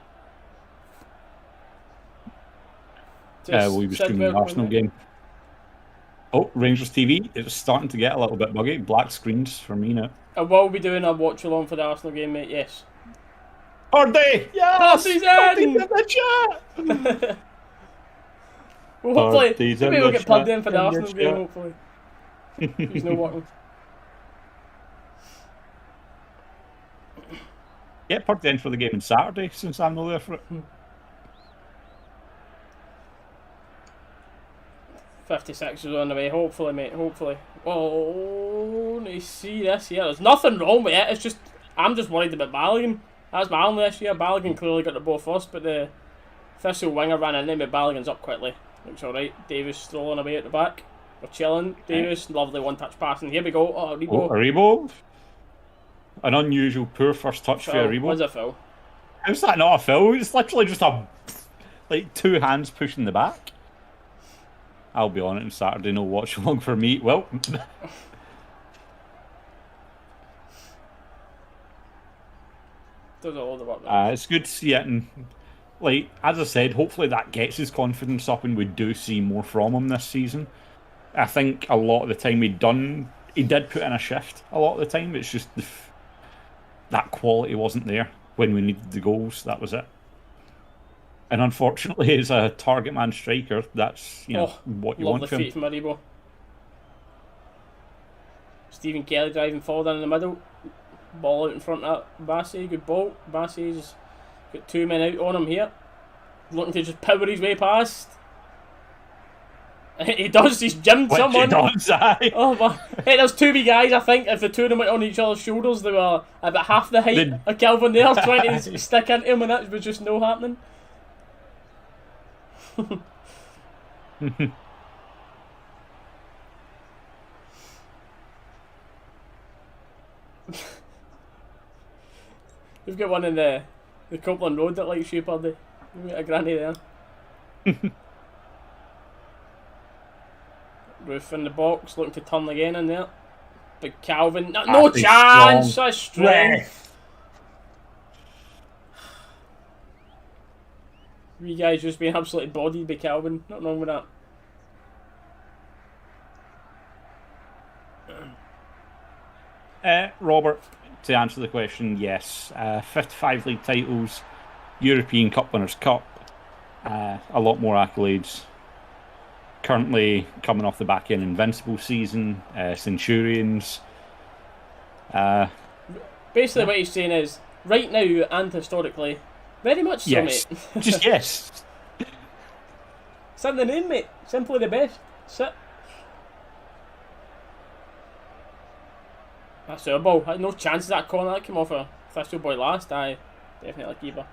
We were streaming the Arsenal game. Oh, Rangers TV, it's starting to get a little bit buggy. Black screens for me now. I will be doing a watch along for the Arsenal game, mate, yes. Are they? Yes! Party's in the chat! Well, hopefully, maybe we'll get plugged in for the Arsenal game, hopefully. He's no working. Yeah, plugged in for the game on Saturday, since I'm not there for it. 56 is on the way, hopefully, mate, hopefully. Oh, you see this here. There's nothing wrong with it, it's just, I'm just worried about Balogun. That's my only issue here. Balogun clearly got the ball first, but the Thistle winger ran in there, but Balogun's up quickly. Looks alright. Davis strolling away at the back. We're chilling. Davis, lovely one-touch passing. Here we go. Oh, Aribo. Aribo. An unusual poor first touch for Aribo. Was a foul? How's that not a foul? It's literally just two hands pushing the back. I'll be on it on Saturday, no watch along for me. Well, does all the work. It's good to see it, and as I said, hopefully that gets his confidence up, and we do see more from him this season. I think a lot of the time he did put in a shift. A lot of the time, it's just that quality wasn't there when we needed the goals. That was it. And unfortunately, as a target man striker, that's what you want from him. From Aribo. Stephen Kelly driving forward in the middle. Ball out in front of Bassey. Good ball. Bassey's got two men out on him here. looking to just power his way past. He does, he's gymmed Which someone. he does, aye. Oh man. Hey, there's two wee guys, I think. If the two of them went on each other's shoulders, they were about half the height of Calvin there, trying to stick into him, and that was just no happening. We've got one in the Copeland Road that likes you, Purdy. We've got a granny there. Roof in the box, looking to turn again in there. Big Calvin, no chance! That's strength. You guys just being absolutely bodied by Calvin. Nothing wrong with that. Robert, to answer the question, yes. 55 league titles, European Cup Winners' Cup, a lot more accolades. Currently coming off the back end Invincible season, Centurions. Basically, what he's saying is, right now and historically, very much so, yes. mate. Just yes. It's in the name, mate. Simply the best. Sit. That's our ball. Had no chance of that corner that came off a Thistle boy last. Aye, definitely keeper.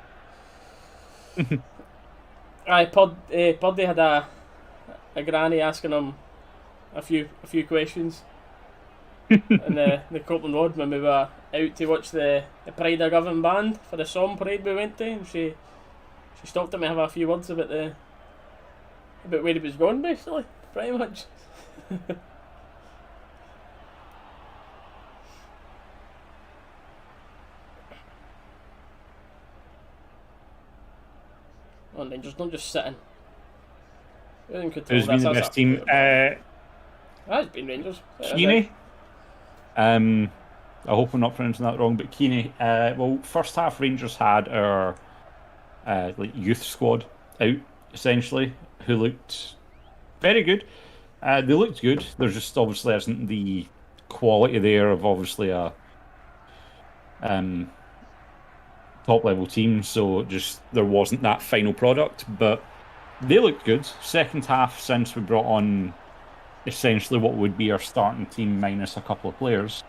Aye, Purdy had a granny asking him a few questions in the Copeland Road when we were out to watch the Pride of Govan band for the Somme parade we went to, and she stopped him to have a few words about where he was going, basically, pretty much. Oh, Rangers, not just sitting. Who's been the best team? It's been Rangers. Keeney. I hope I'm not pronouncing that wrong, but Keeney. Well, first half Rangers had our youth squad out essentially, who looked very good. They looked good. There just obviously isn't the quality there of obviously a top level team, so just there wasn't that final product, but they looked good. Second half, since we brought on essentially what would be our starting team minus a couple of players,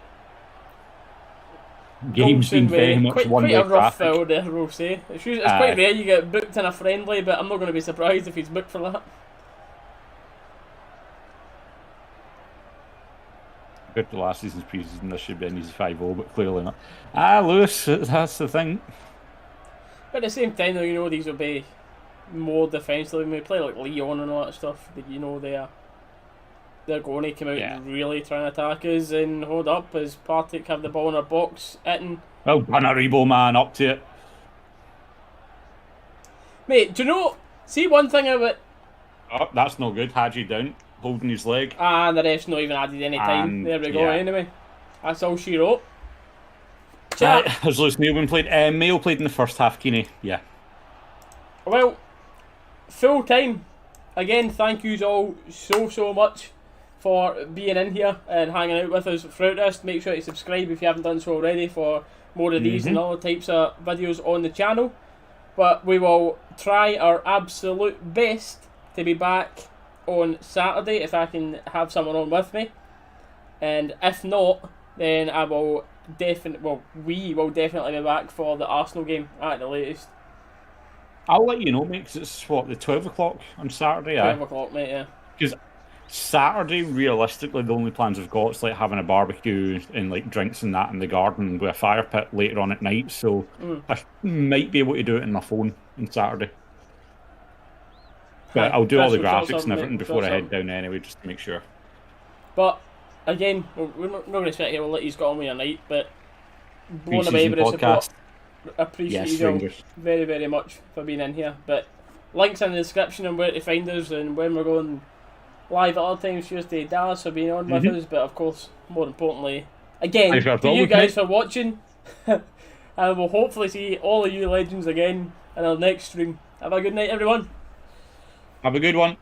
game's been very much one-way traffic. Quite a rough traffic. field there, we'll say. It's quite rare you get booked in a friendly, but I'm not going to be surprised if he's booked for that. Compared to last season's pre-season, this should be an easy 5-0, but clearly not. Lewis, that's the thing. But at the same time, though, you know these will be more defensively. When we play like Leon and all that stuff, that you know they're going to come out and really try and attack us and hold up as Partick have the ball in our box, hitting. Well done, Aribo, man, up to it. Mate, do you know? See one thing about. Oh, that's no good. Hadji down, holding his leg. And the ref's not even added any time. There we go. Anyway, that's all she wrote. Has Lewis Mail been played? Mail played in the first half, Keeney. Yeah. Well, full time. Again, thank yous all so much for being in here and hanging out with us throughout this. Make sure to subscribe if you haven't done so already for more of these and other types of videos on the channel. But we will try our absolute best to be back on Saturday if I can have someone on with me. And if not, then we will definitely be back for the Arsenal game at the latest. I'll let you know, mate, because it's what, the 12 o'clock on Saturday? 12 o'clock, mate, yeah. Because Saturday, realistically, the only plans we've got is like having a barbecue and like drinks and that in the garden with a fire pit later on at night. So I might be able to do it on my phone on Saturday. But I'll do all the graphics and everything before I head down anyway, just to make sure. But again, we're not going to sit here. We'll let you get on with your night, but blown away with the support. Appreciate you all very, very much for being in here. But links in the description on where to find us and when we're going live at all times. Tuesday, Dallas for being on with us, but of course, more importantly, again, to you guys for watching. And we'll hopefully see all of you legends again in our next stream. Have a good night, everyone. Have a good one.